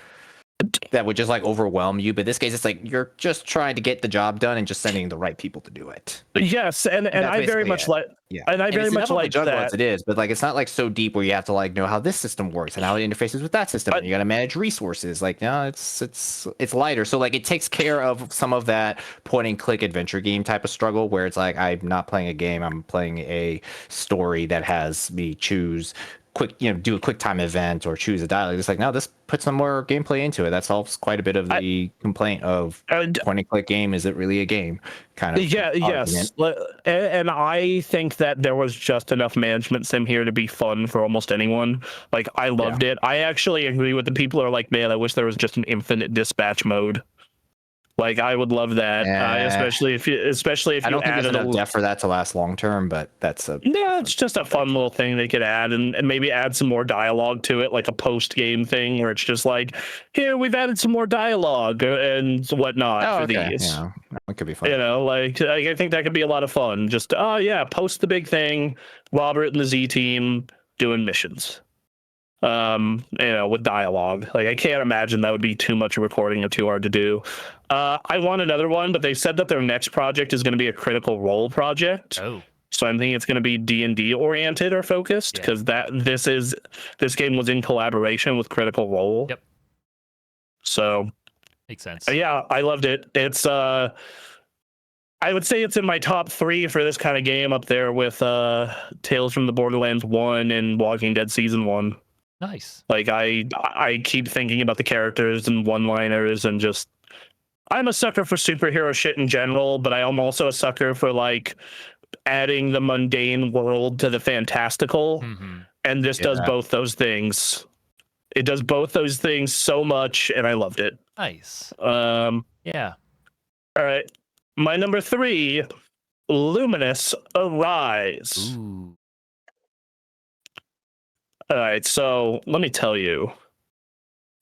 that would just like overwhelm you. But in this case, it's like you're just trying to get the job done and just sending the right people to do it. Yes, and I very much like and I very much like that. It is, but like it's not like so deep where you have to like know how this system works and how it interfaces with that system. And you got to manage resources. Like no, it's lighter. So like it takes care of some of that point and click adventure game type of struggle where it's like I'm not playing a game, I'm playing a story that has me choose do a quick time event or choose a dialogue. It's like, no, this puts some more gameplay into it. That solves quite a bit of the complaint of point and click game. Is it really a game? Kind of. Yeah, yes. And I think that there was just enough management sim here to be fun for almost anyone. Like, I loved it. I actually agree with the people who are like, man, I wish there was just an infinite dispatch mode. Like I would love that, especially if you I don't think there's enough depth for that to last long term, but it's just a fun little thing they could add and maybe add some more dialogue to it, like a post game thing where it's just like, here we've added some more dialogue and whatnot for these. Yeah, it could be fun. Like I think that could be a lot of fun. Just post the big thing, Robert and the Z team doing missions. With dialogue. Like I can't imagine that would be too much recording or too hard to do. I want another one, but they said that their next project is going to be a Critical Role project. Oh. So I think it's going to be D&D oriented or focused because this game was in collaboration with Critical Role. Yep. So makes sense. Yeah, I loved it. It's I would say it's in my top 3 for this kind of game, up there with Tales from the Borderlands 1 and Walking Dead Season 1. Nice. Like I keep thinking about the characters and one-liners and just I'm a sucker for superhero shit in general, but I am also a sucker for like adding the mundane world to the fantastical. Mm-hmm. And this does both those things. It does both those things so much, and I loved it. Nice. Yeah. All right. My number 3, Luminous Arise. Ooh. All right, so let me tell you,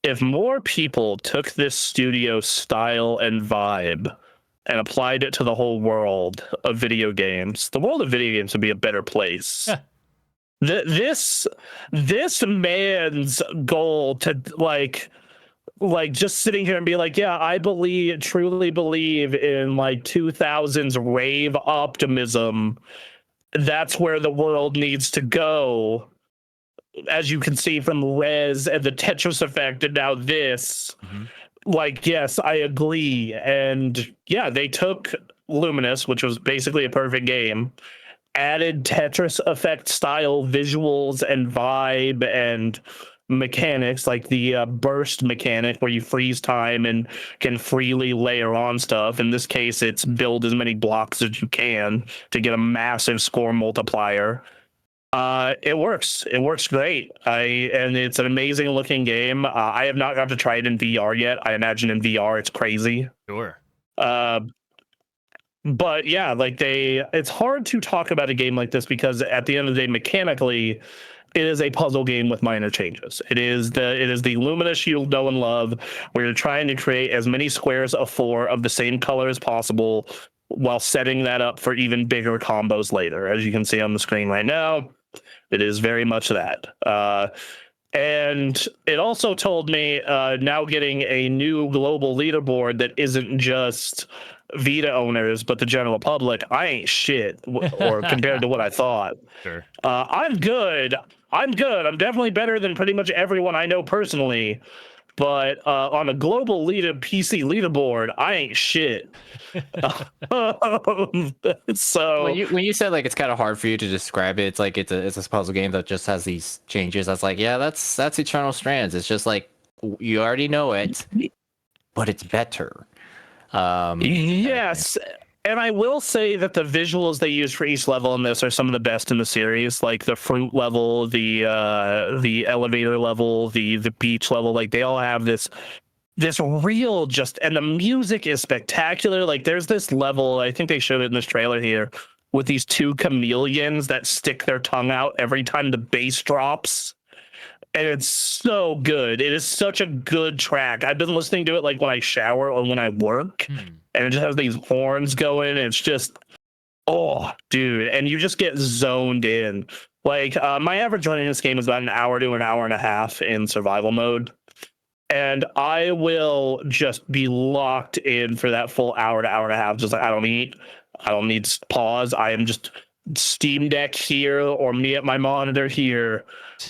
if more people took this studio style and vibe and applied it to the whole world of video games, the world of video games would be a better place. This man's goal to like just sitting here and be like, yeah, I truly believe in like 2000s rave optimism. That's where the world needs to go. As you can see from Rez and the Tetris Effect and now this, like, yes, I agree. And yeah, they took Luminous, which was basically a perfect game, added Tetris Effect style visuals and vibe and mechanics, like the burst mechanic where you freeze time and can freely layer on stuff. In this case, it's build as many blocks as you can to get a massive score multiplier. It works. It works great. And it's an amazing looking game. I have not got to try it in VR yet. I imagine in VR it's crazy. Sure. Uh, but yeah, like it's hard to talk about a game like this because at the end of the day, mechanically, it is a puzzle game with minor changes. It is the Luminous you know and love, where you're trying to create as many squares of 4 of the same color as possible, while setting that up for even bigger combos later. As you can see on the screen right now, it is very much that. And it also told me now getting a new global leaderboard that isn't just Vita owners, but the general public. I ain't shit, or compared to what I thought. Sure. I'm good. I'm definitely better than pretty much everyone I know personally. But on a global PC leaderboard, I ain't shit. So when you said like it's kind of hard for you to describe it, it's like it's a puzzle game that just has these changes. That's like, yeah, that's Eternal Strands. It's just like you already know it, but it's better. Yes. And I will say that the visuals they use for each level in this are some of the best in the series. Like the fruit level, the elevator level, the beach level. Like they all have this real and the music is spectacular. Like there's this level, I think they showed it in this trailer here, with these 2 chameleons that stick their tongue out every time the bass drops. And it's so good. It is such a good track. I've been listening to it like when I shower or when I work, and it just has these horns going. And it's just, oh, dude. And you just get zoned in. Like my average run in this game is about an hour to an hour and a half in survival mode. And I will just be locked in for that full hour to hour and a half. Just like I don't need pause. I am just Steam Deck here or me at my monitor here.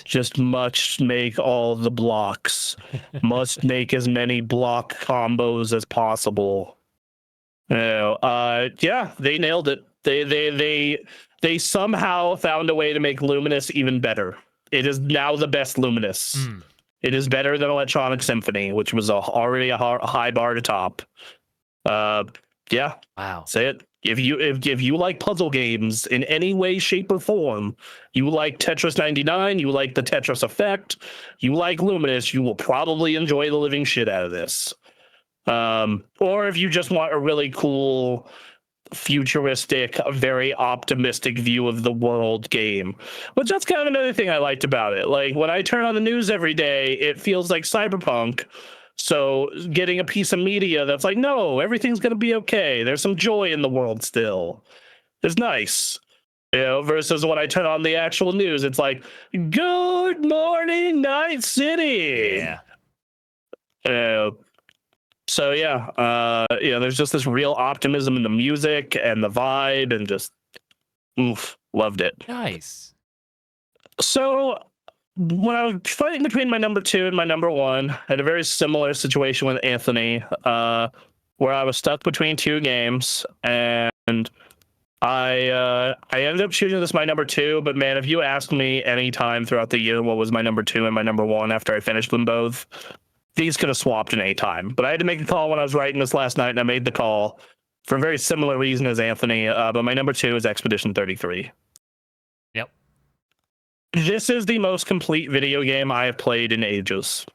Just must make all the blocks. Must make as many block combos as possible. Yeah, they nailed it. They somehow found a way to make Luminous even better. It is now the best Luminous. It is better than Electronic Symphony, which was already a high bar to top. Yeah. Wow. Say it. If you like puzzle games in any way, shape, or form, you like Tetris 99, you like the Tetris effect, you like Luminous, you will probably enjoy the living shit out of this. Or if you just want a really cool, futuristic, very optimistic view of the world game, which that's kind of another thing I liked about it. Like when I turn on the news every day, it feels like Cyberpunk. So getting a piece of media that's like, no, everything's going to be okay. There's some joy in the world still. It's nice. Versus when I turn on the actual news, it's like, good morning, Night City. Yeah. So yeah, there's just this real optimism in the music and the vibe and just, loved it. Nice. So when I was fighting between my number 2 and my number 1, I had a very similar situation with Anthony, where I was stuck between 2 games, and I ended up choosing this my number 2. But man, if you asked me any time throughout the year what was my number 2 and my number 1 after I finished them both, these could have swapped at any time. But I had to make a call when I was writing this last night, and I made the call for a very similar reason as Anthony. But my number 2 is Expedition 33. Yep. This is the most complete video game I have played in ages.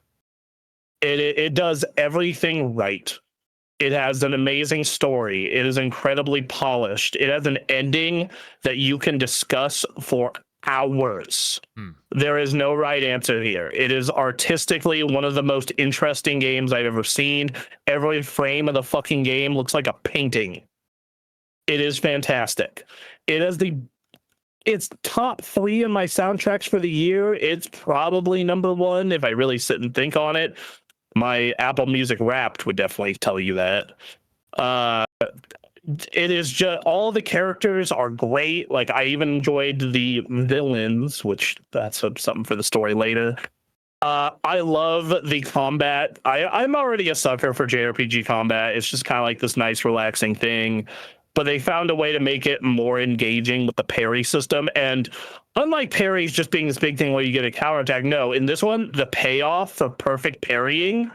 It does everything right. It has an amazing story. It is incredibly polished. It has an ending that you can discuss for hours. There is no right answer here. It is artistically one of the most interesting games I've ever seen. Every frame of the fucking game looks like a painting. It is fantastic. It's top 3 in my soundtracks for the year. It's probably number 1 if I really sit and think on it. My Apple Music Wrapped would definitely tell you that. It is just, all the characters are great. Like I even enjoyed the villains, which that's something for the story later. I love the combat. I'm already a sucker for JRPG combat. It's just kind of like this nice, relaxing thing. But they found a way to make it more engaging with the parry system. And unlike parries just being this big thing where you get a counterattack, no, in this one, the payoff for perfect parrying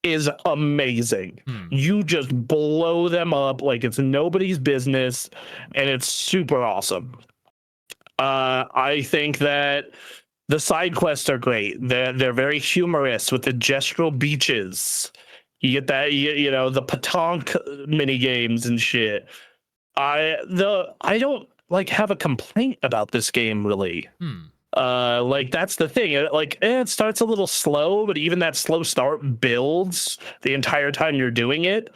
is amazing. You just blow them up like it's nobody's business, and it's super awesome. I think that the side quests are great. They're very humorous with the gestural beaches. You get that, you know, the petanque mini games and shit. I don't like have a complaint about this game really. Like that's the thing. It starts a little slow, but even that slow start builds the entire time you're doing it.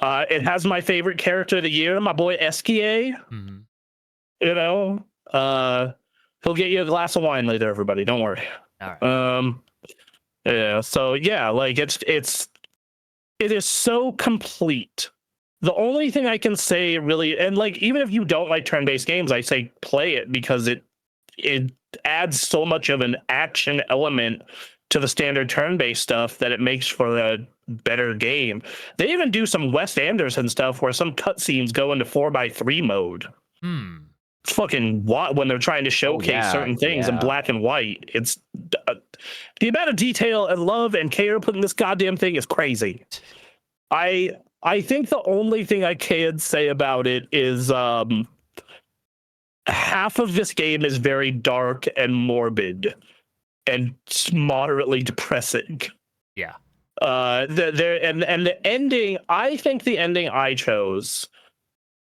It has my favorite character of the year, my boy SGK. You know, he'll get you a glass of wine later, everybody. Don't worry. All right. Yeah. So yeah, like it is so complete. The only thing I can say really, and like even if you don't like turn-based games, I say play it because it adds so much of an action element to the standard turn-based stuff that it makes for a better game. They even do some Wes Anderson stuff where some cutscenes go into 4x3 mode. It's fucking what when they're trying to showcase certain things in black and white. It's the amount of detail and love and care put in this goddamn thing is crazy. I think the only thing I can say about it is half of this game is very dark and morbid and moderately depressing. Yeah. The ending, I think the ending I chose,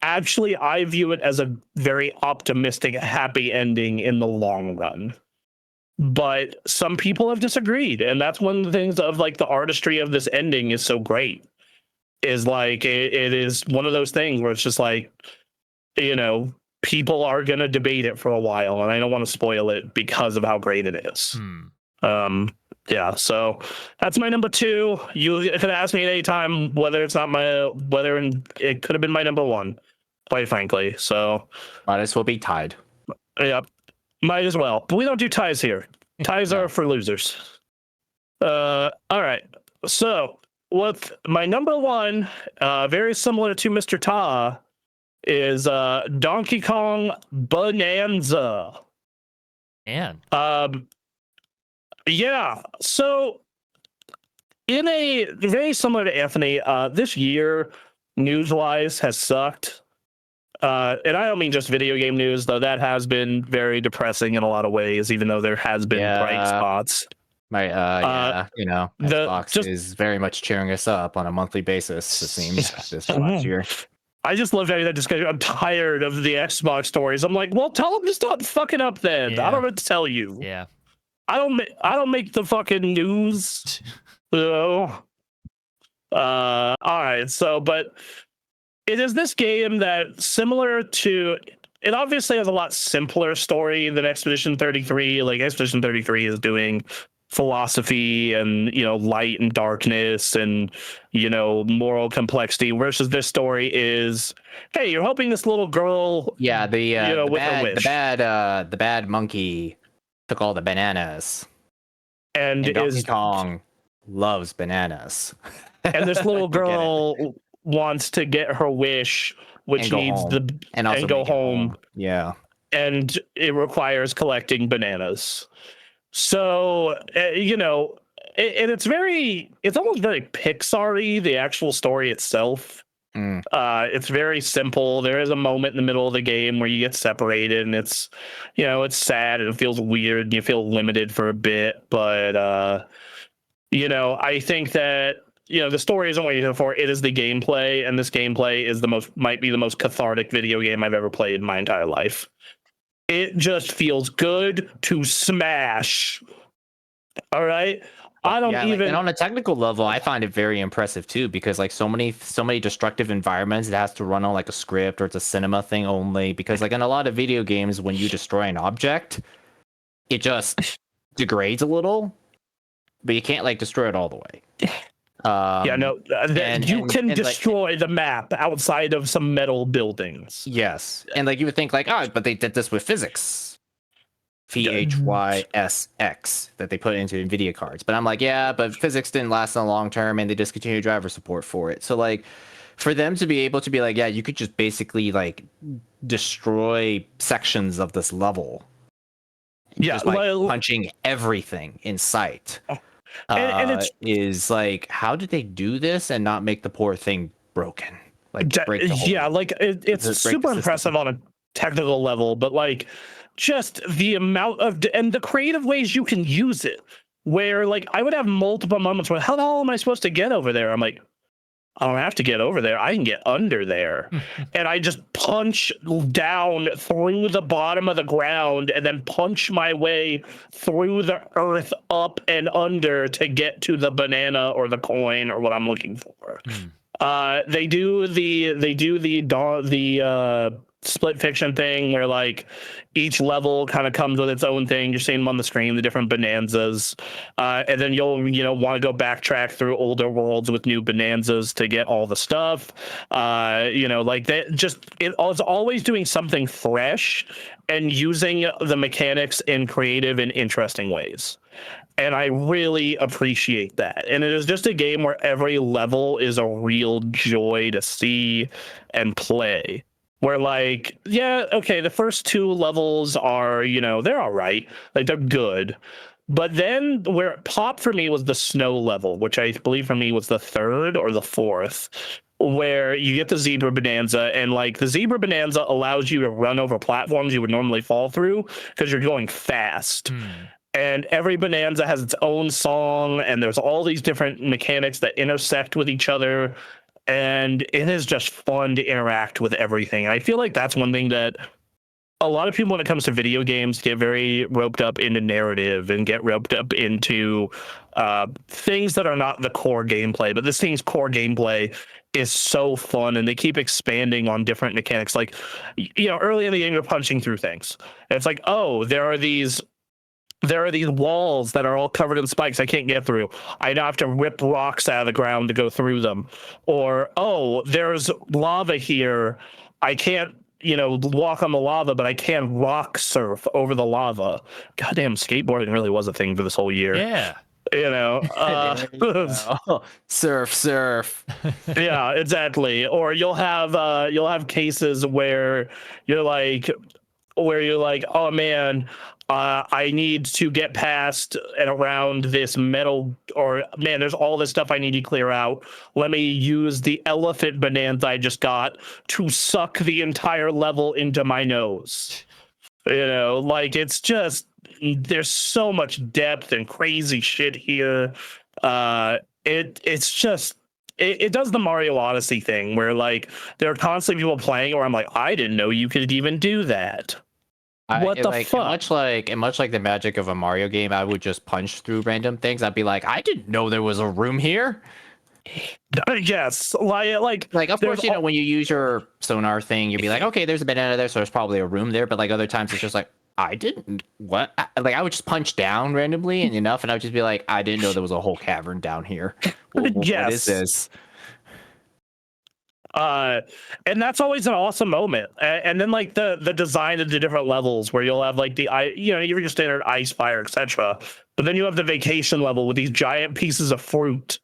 actually, I view it as a very optimistic, happy ending in the long run. But some people have disagreed, and that's one of the things of like the artistry of this ending is so great. Is like it is one of those things where it's just like, you know, people are gonna debate it for a while, and I don't want to spoil it because of how great it is. Yeah, so that's my number 2. You could ask me at any time whether it could have been my number 1, quite frankly. So might as well be tied. Yeah, might as well. But we don't do ties here. Ties are for losers. All right. So with my number 1, very similar to Mr. Ta, is Donkey Kong Bonanza. Man. Yeah. So in a very similar to Anthony, this year news-wise has sucked. And I don't mean just video game news, though that has been very depressing in a lot of ways, even though there has been bright spots. You know, Xbox is very much cheering us up on a monthly basis, it seems, this last year. I just love that discussion. I'm tired of the Xbox stories. I'm like, well, tell them to stop fucking up then. I don't know what to tell you. Yeah. I don't make the fucking news. So, all right. So, but it is this game that similar to it obviously has a lot simpler story than Expedition 33. Like Expedition 33 is doing philosophy and, you know, light and darkness and, you know, moral complexity, versus this story is, hey, you're helping this little girl. Yeah, the bad monkey took all the bananas, and Donkey Kong loves bananas. And this little girl wants to get her wish, which needs and go home. Yeah, and it requires collecting bananas. So you know, and it's almost very Pixar-y, the actual story itself. It's very simple. There is a moment in the middle of the game where you get separated, and it's, you know, it's sad and it feels weird and you feel limited for a bit. But you know, I think that, you know, the story isn't what you're here for. It is the gameplay, and this gameplay is might be the most cathartic video game I've ever played in my entire life. It just feels good to smash. All right. I don't even. And on a technical level, I find it very impressive too, because like so many destructive environments, it has to run on like a script, or it's a cinema thing only. Because like in a lot of video games, when you destroy an object, it just degrades a little, but you can't like destroy it all the way. You can destroy the map outside of some metal buildings. Yes, and like you would think like, oh, but they did this with physics. PHYSX that they put into NVIDIA cards. But I'm like, yeah, but physics didn't last in the long term, and they discontinued driver support for it. So like, for them to be able to be like, yeah, you could just basically like destroy sections of this level. Just by punching everything in sight. And it's is like, how did they do this and not make the poor thing broken? Like, break the whole, it's super impressive on a technical level, but like, just the amount of and the creative ways you can use it. Where like I would have multiple moments where how the hell am I supposed to get over there? I'm like, I don't have to get over there. I can get under there. And I just punch down through the bottom of the ground and then punch my way through the earth up and under to get to the banana or the coin or what I'm looking for. They do the split fiction thing where like each level kind of comes with its own thing. You're seeing them on the screen, the different bonanzas, and then you'll want to go backtrack through older worlds with new bonanzas to get all the stuff. Like that. Just it's always doing something fresh and using the mechanics in creative and interesting ways. And I really appreciate that. And it is just a game where every level is a real joy to see and play. Where like, yeah, okay, the first 2 levels are, they're all right. Like they're good. But then where it popped for me was the snow level, which I believe for me was the 3rd or the 4th, where you get the zebra bonanza, and like the zebra bonanza allows you to run over platforms you would normally fall through because you're going fast. And every bonanza has its own song, and there's all these different mechanics that intersect with each other. And it is just fun to interact with everything. I feel like that's one thing that a lot of people, when it comes to video games, get very roped up into narrative and get roped up into things that are not the core gameplay. But this thing's core gameplay is so fun, and they keep expanding on different mechanics. Like, early in the game, you're punching through things. And it's like, oh, there are these walls that are all covered in spikes I can't get through. I now have to rip rocks out of the ground to go through them. Or, oh, there's lava here. I can't, walk on the lava, but I can rock surf over the lava. Goddamn, skateboarding really was a thing for this whole year. Yeah. Surf. Yeah, exactly. Or you'll have cases where you're like, oh man, I need to get past and around this metal, or man, there's all this stuff I need to clear out. Let me use the elephant bonanza I just got to suck the entire level into my nose. Like it's just, there's so much depth and crazy shit here. It's just, it does the Mario Odyssey thing where like there are constantly people playing where I'm like, I didn't know you could even do that. What the fuck? Much like the magic of a Mario game, I would just punch through random things. I'd be like, I didn't know there was a room here. Yes, like of course, when you use your sonar thing, you'd be like, okay, there's a banana there, so there's probably a room there. But like other times, it's just like, I didn't what? Like I would just punch down randomly and enough, and I would just be like, I didn't know there was a whole cavern down here. Yes. What is this? And that's always an awesome moment. And then like the design of the different levels where you'll have like you're just standard ice, fire, etc. But then you have the vacation level with these giant pieces of fruit,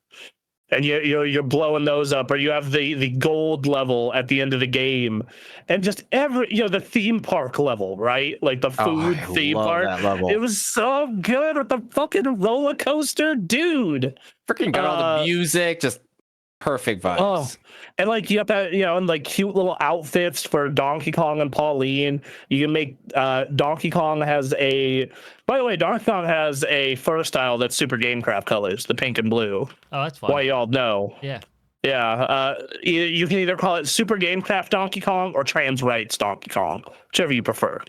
and you're blowing those up. Or you have the gold level at the end of the game, and just the theme park level, right? Like the food theme park. That level. It was so good with the fucking roller coaster, dude. Freaking got all the music, just perfect vibes. Oh, and like you got that, and like cute little outfits for Donkey Kong and Pauline. You can make Donkey Kong has a. By the way, Donkey Kong has a fur style that's Super Gamecraft colors, the pink and blue. Oh, that's fun. Why y'all know? Yeah. Yeah. You can either call it Super Gamecraft Donkey Kong or Trans Rights Donkey Kong, whichever you prefer.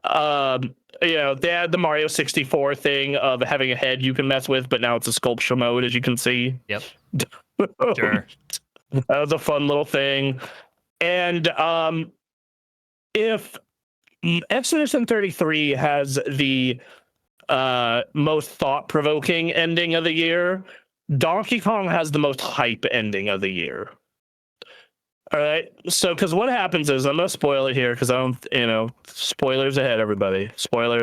They had the Mario 64 thing of having a head you can mess with, but now it's a sculpture mode, as you can see. Yep. Sure. That was a fun little thing. And if Expedition 33 has the most thought-provoking ending of the year, Donkey Kong has the most hype ending of the year. All right. So, because what happens is, I'm going to spoil it here because I don't, spoilers ahead, everybody. Spoiler,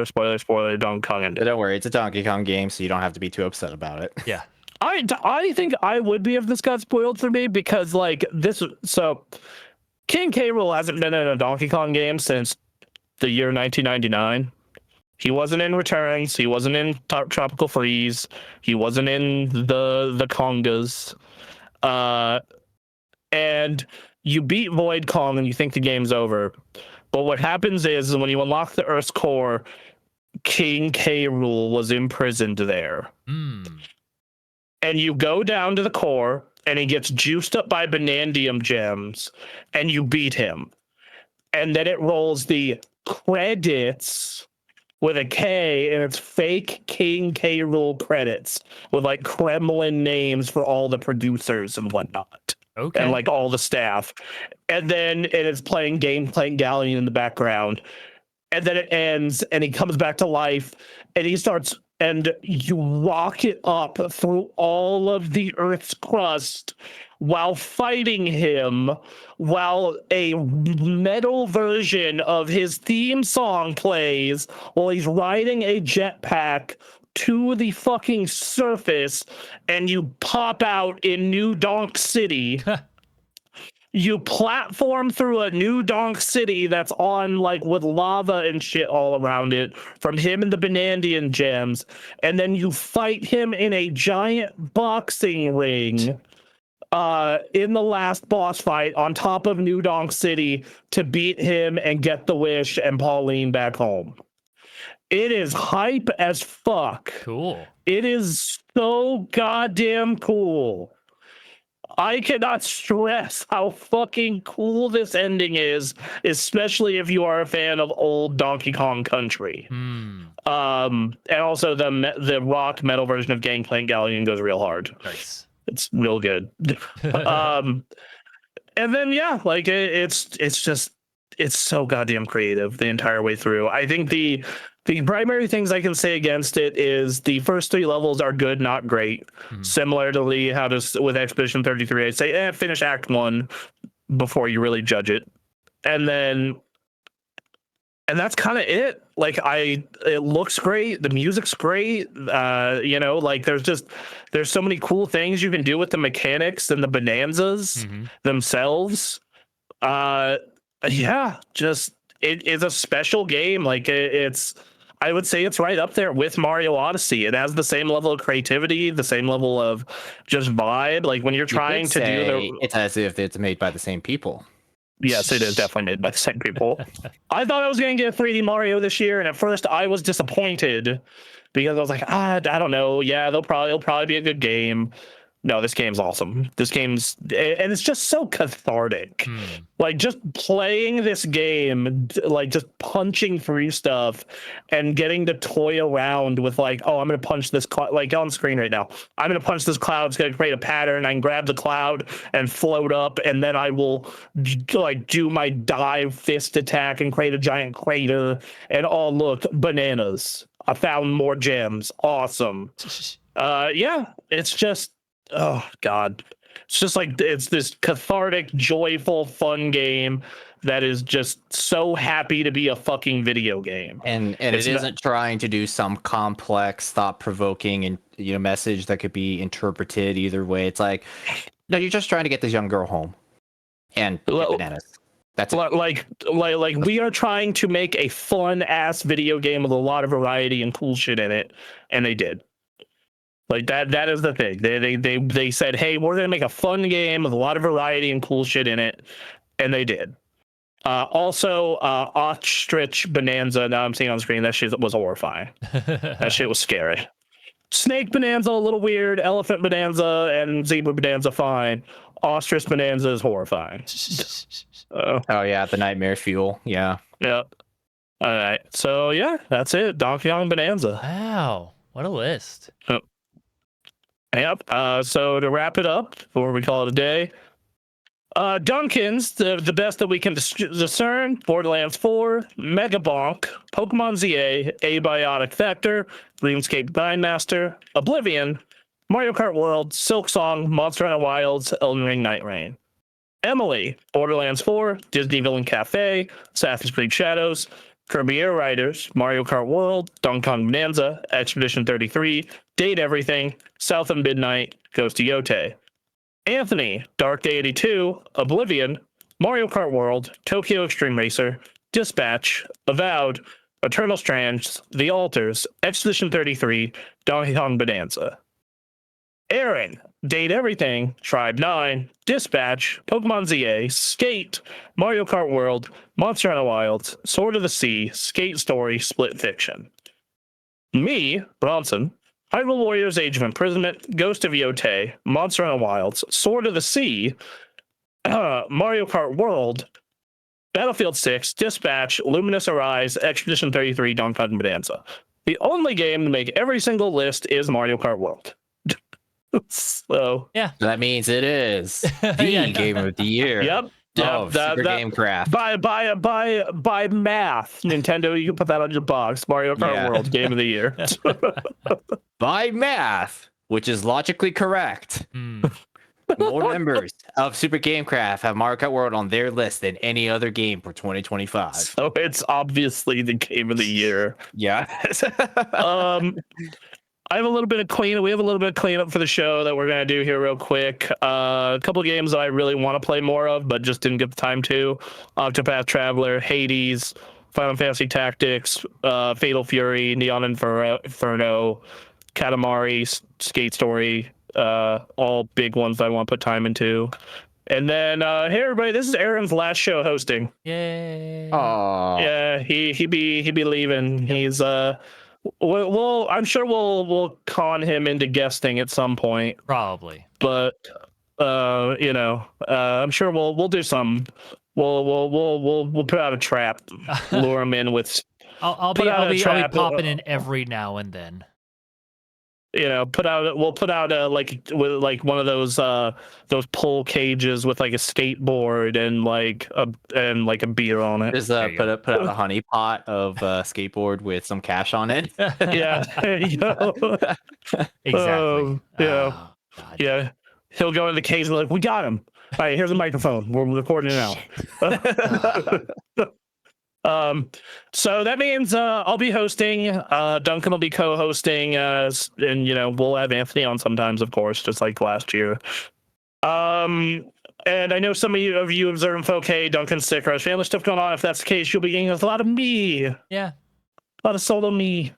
Donkey Kong ending. Don't worry, it's a Donkey Kong game, so you don't have to be too upset about it. Yeah. I think I would be if this got spoiled for me because, like, so King K. Rool hasn't been in a Donkey Kong game since the year 1999. He wasn't in Returns. He wasn't in Tropical Freeze. He wasn't in the Kongas. And you beat Void Kong and you think the game's over. But what happens is when you unlock the Earth's core, King K. Rool was imprisoned there. And you go down to the core, and he gets juiced up by Banandium gems, and you beat him. And then it rolls the credits with a K, and it's fake King K. Rool credits with like Kremlin names for all the producers and whatnot. Okay. And like all the staff. And then it's playing Galleon in the background. And then it ends, and he comes back to life, and he starts, and you rocket up through all of the Earth's crust while fighting him, while a metal version of his theme song plays while he's riding a jetpack to the fucking surface, and you pop out in New Donk City. You platform through a New Donk City that's on like with lava and shit all around it from him and the Banandian gems, and then you fight him in a giant boxing ring in the last boss fight on top of New Donk City to beat him and get the wish and Pauline back home. It is hype as fuck. Cool. It is so goddamn cool. I cannot stress how fucking cool this ending is, especially if you are a fan of old Donkey Kong Country. And also the rock metal version of Gangplank Galleon goes real hard. Nice. It's real good. And then yeah, like it's so goddamn creative the entire way through. I think the primary things I can say against it is the first 3 levels are good, not great. Similar to Lee, how to with Expedition 33, I'd say finish Act 1 before you really judge it, and that's kind of it. Like it looks great, the music's great. Like there's so many cool things you can do with the mechanics and the bonanzas themselves. Just it is a special game. Like I would say it's right up there with Mario Odyssey. It has the same level of creativity, the same level of just vibe. Like when you're trying to do it's as if it's made by the same people. Yes, it is definitely made by the same people. I thought I was going to get 3D Mario this year, and at first I was disappointed because I was like, I don't know. Yeah, it'll probably be a good game. No, this game's awesome. This game's, and it's just so cathartic. Like just playing this game, like just punching through stuff and getting to toy around with like, oh, I'm going to punch this like on screen right now. I'm going to punch this cloud. It's going to create a pattern. I can grab the cloud and float up, and then I will like do my dive fist attack and create a giant crater. And oh, look, bananas. I found more gems. Awesome. Yeah, it's just, oh god, it's just like it's this cathartic, joyful, fun game that is just so happy to be a fucking video game. And it isn't trying to do some complex, thought-provoking and message that could be interpreted either way. It's like, no, you're just trying to get this young girl home and get bananas. That's like we are trying to make a fun ass video game with a lot of variety and cool shit in it, and they did. Like that is the thing. They said, hey, we're gonna make a fun game with a lot of variety and cool shit in it, and they did. Also, Ostrich Bonanza. Now I'm seeing on screen that shit was horrifying. That shit was scary. Snake Bonanza a little weird. Elephant Bonanza and Zebra Bonanza fine. Ostrich Bonanza is horrifying. Oh yeah, the nightmare fuel. Yeah. All right. So yeah, that's it. Donkey Kong Bonanza. Wow, what a list. Yep. So to wrap it up before we call it a day, Duncan's the best that we can discern: Borderlands 4, Mega Bonk, Pokemon ZA, Abiotic Factor, RuneScape Grindmaster, Oblivion, Mario Kart World, Silk Song, Monster Hunter Wilds, Elden Ring Night Rain. Emily, Borderlands 4, Disney Villain Cafe, Assassin's Creed Shadows, Kirby Air Riders, Mario Kart World, Donkey Kong Bonanza, Expedition 33, Date Everything, South of Midnight, Ghost of Yote. Anthony, Dark Day 82, Oblivion, Mario Kart World, Tokyo Extreme Racer, Dispatch, Avowed, Eternal Strands, The Altars, Expedition 33, Donkey Kong Bonanza. Aaron, Date Everything, Tribe 9, Dispatch, Pokemon ZA, Skate, Mario Kart World, Monster Hunter Wilds, Sword of the Sea, Skate Story, Split Fiction. Me, Bronson, Hyrule Warriors Age of Imprisonment, Ghost of Yotei, Monster Hunter Wilds, Sword of the Sea, Mario Kart World, Battlefield 6, Dispatch, Luminous Arise, Expedition 33, Donkey Kong Bonanza. The only game to make every single list is Mario Kart World. So Yeah, that means it is the Yeah. game of the year. Yep. Of Super Game Craft. By math, Nintendo, you can put that on your box. Mario Kart World Game of the Year. By math, which is logically correct. More members of Super Game Craft have Mario Kart World on their list than any other game for 2025. So it's obviously the Game of the Year. Yeah. I have a little bit of cleanup. We have a little bit of cleanup for the show that we're gonna do here real quick. A couple of games that I really want to play more of, but just didn't get the time to. Octopath Traveler, Hades, Final Fantasy Tactics, Fatal Fury, Neon Inferno, Katamari, Skate Story. All big ones that I want to put time into. And then, hey everybody, this is Aaron's last show hosting. Yay! Oh. Yeah, he be leaving. He's well, I'm sure we'll con him into guesting at some point. Probably. But I'm sure we'll do some. We'll put out a trap, lure him in with. I'll be popping in every now and then. We'll put out like one of those pull cages with like a skateboard and like a beer on it. Just put out a honey pot of skateboard with some cash on it. Yeah. Exactly. Yeah. Yeah. He'll go in the cage and be like, we got him. All right, here's a microphone. We're recording it now. So that means I'll be hosting. Duncan will be co-hosting, and we'll have Anthony on sometimes, of course, just like last year. And I know some of you observant folk, hey, Duncan's sick or has family stuff going on. If that's the case, you'll be getting a lot of me. Yeah, a lot of solo me.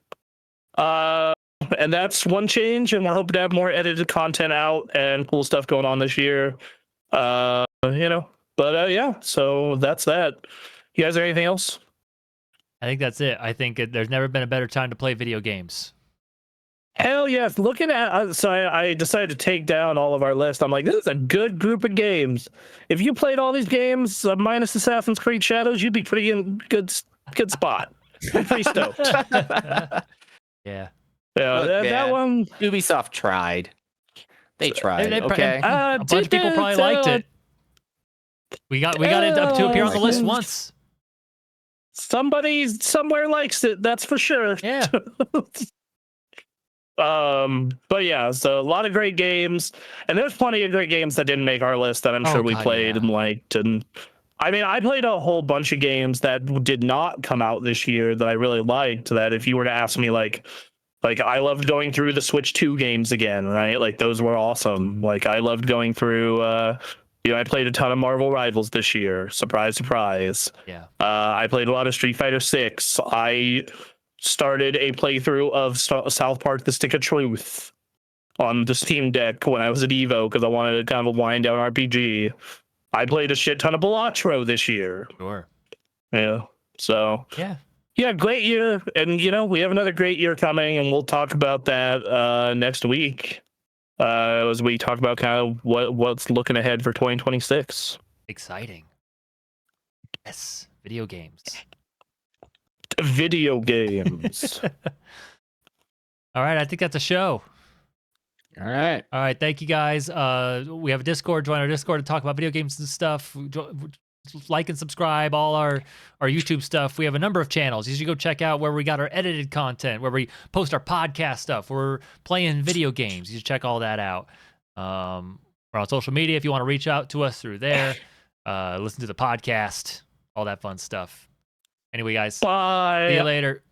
And that's one change, and I hope to have more edited content out and cool stuff going on this year. Yeah. So that's that. You guys have anything else? I think that's it. I think there's never been a better time to play video games. Hell yes. Looking at, so I decided to take down all of our list. I'm like, this is a good group of games. If you played all these games minus Assassin's Creed Shadows, you'd be pretty in good spot. I'm pretty stoked. Yeah. Yeah, Look, that one. Ubisoft tried. They tried. Okay. A bunch of people probably liked it. We got it up to appear on the list once. Somebody somewhere likes it, that's for sure. Yeah. But yeah, so a lot of great games, and there's plenty of great games that didn't make our list that I'm sure we played and liked. And I mean, I played a whole bunch of games that did not come out this year that I really liked. That if you were to ask me, like I loved going through the Switch 2 games again, right? Like those were awesome. Like I loved going through. I played a ton of Marvel Rivals this year. Surprise, surprise. Yeah. I played a lot of Street Fighter 6. I started a playthrough of South Park: The Stick of Truth on the Steam Deck when I was at Evo because I wanted to kind of a wind down RPG. I played a shit ton of Balatro this year. Sure. Yeah. So. Yeah, great year, and we have another great year coming, and we'll talk about that next week. As we talk about kind of what's looking ahead for 2026. Exciting. Yes, video games. Video games. All right, I think that's a show. All right. Thank you guys. We have a Discord. Join our Discord to talk about video games and stuff. Like and subscribe all our YouTube stuff. We have a number of channels. You should go check out where we got our edited content, where we post our podcast stuff. We're playing video games. You should check all that out. We're on social media if you want to reach out to us through there. Listen to the podcast, all that fun stuff. Anyway, guys. Bye. See you later.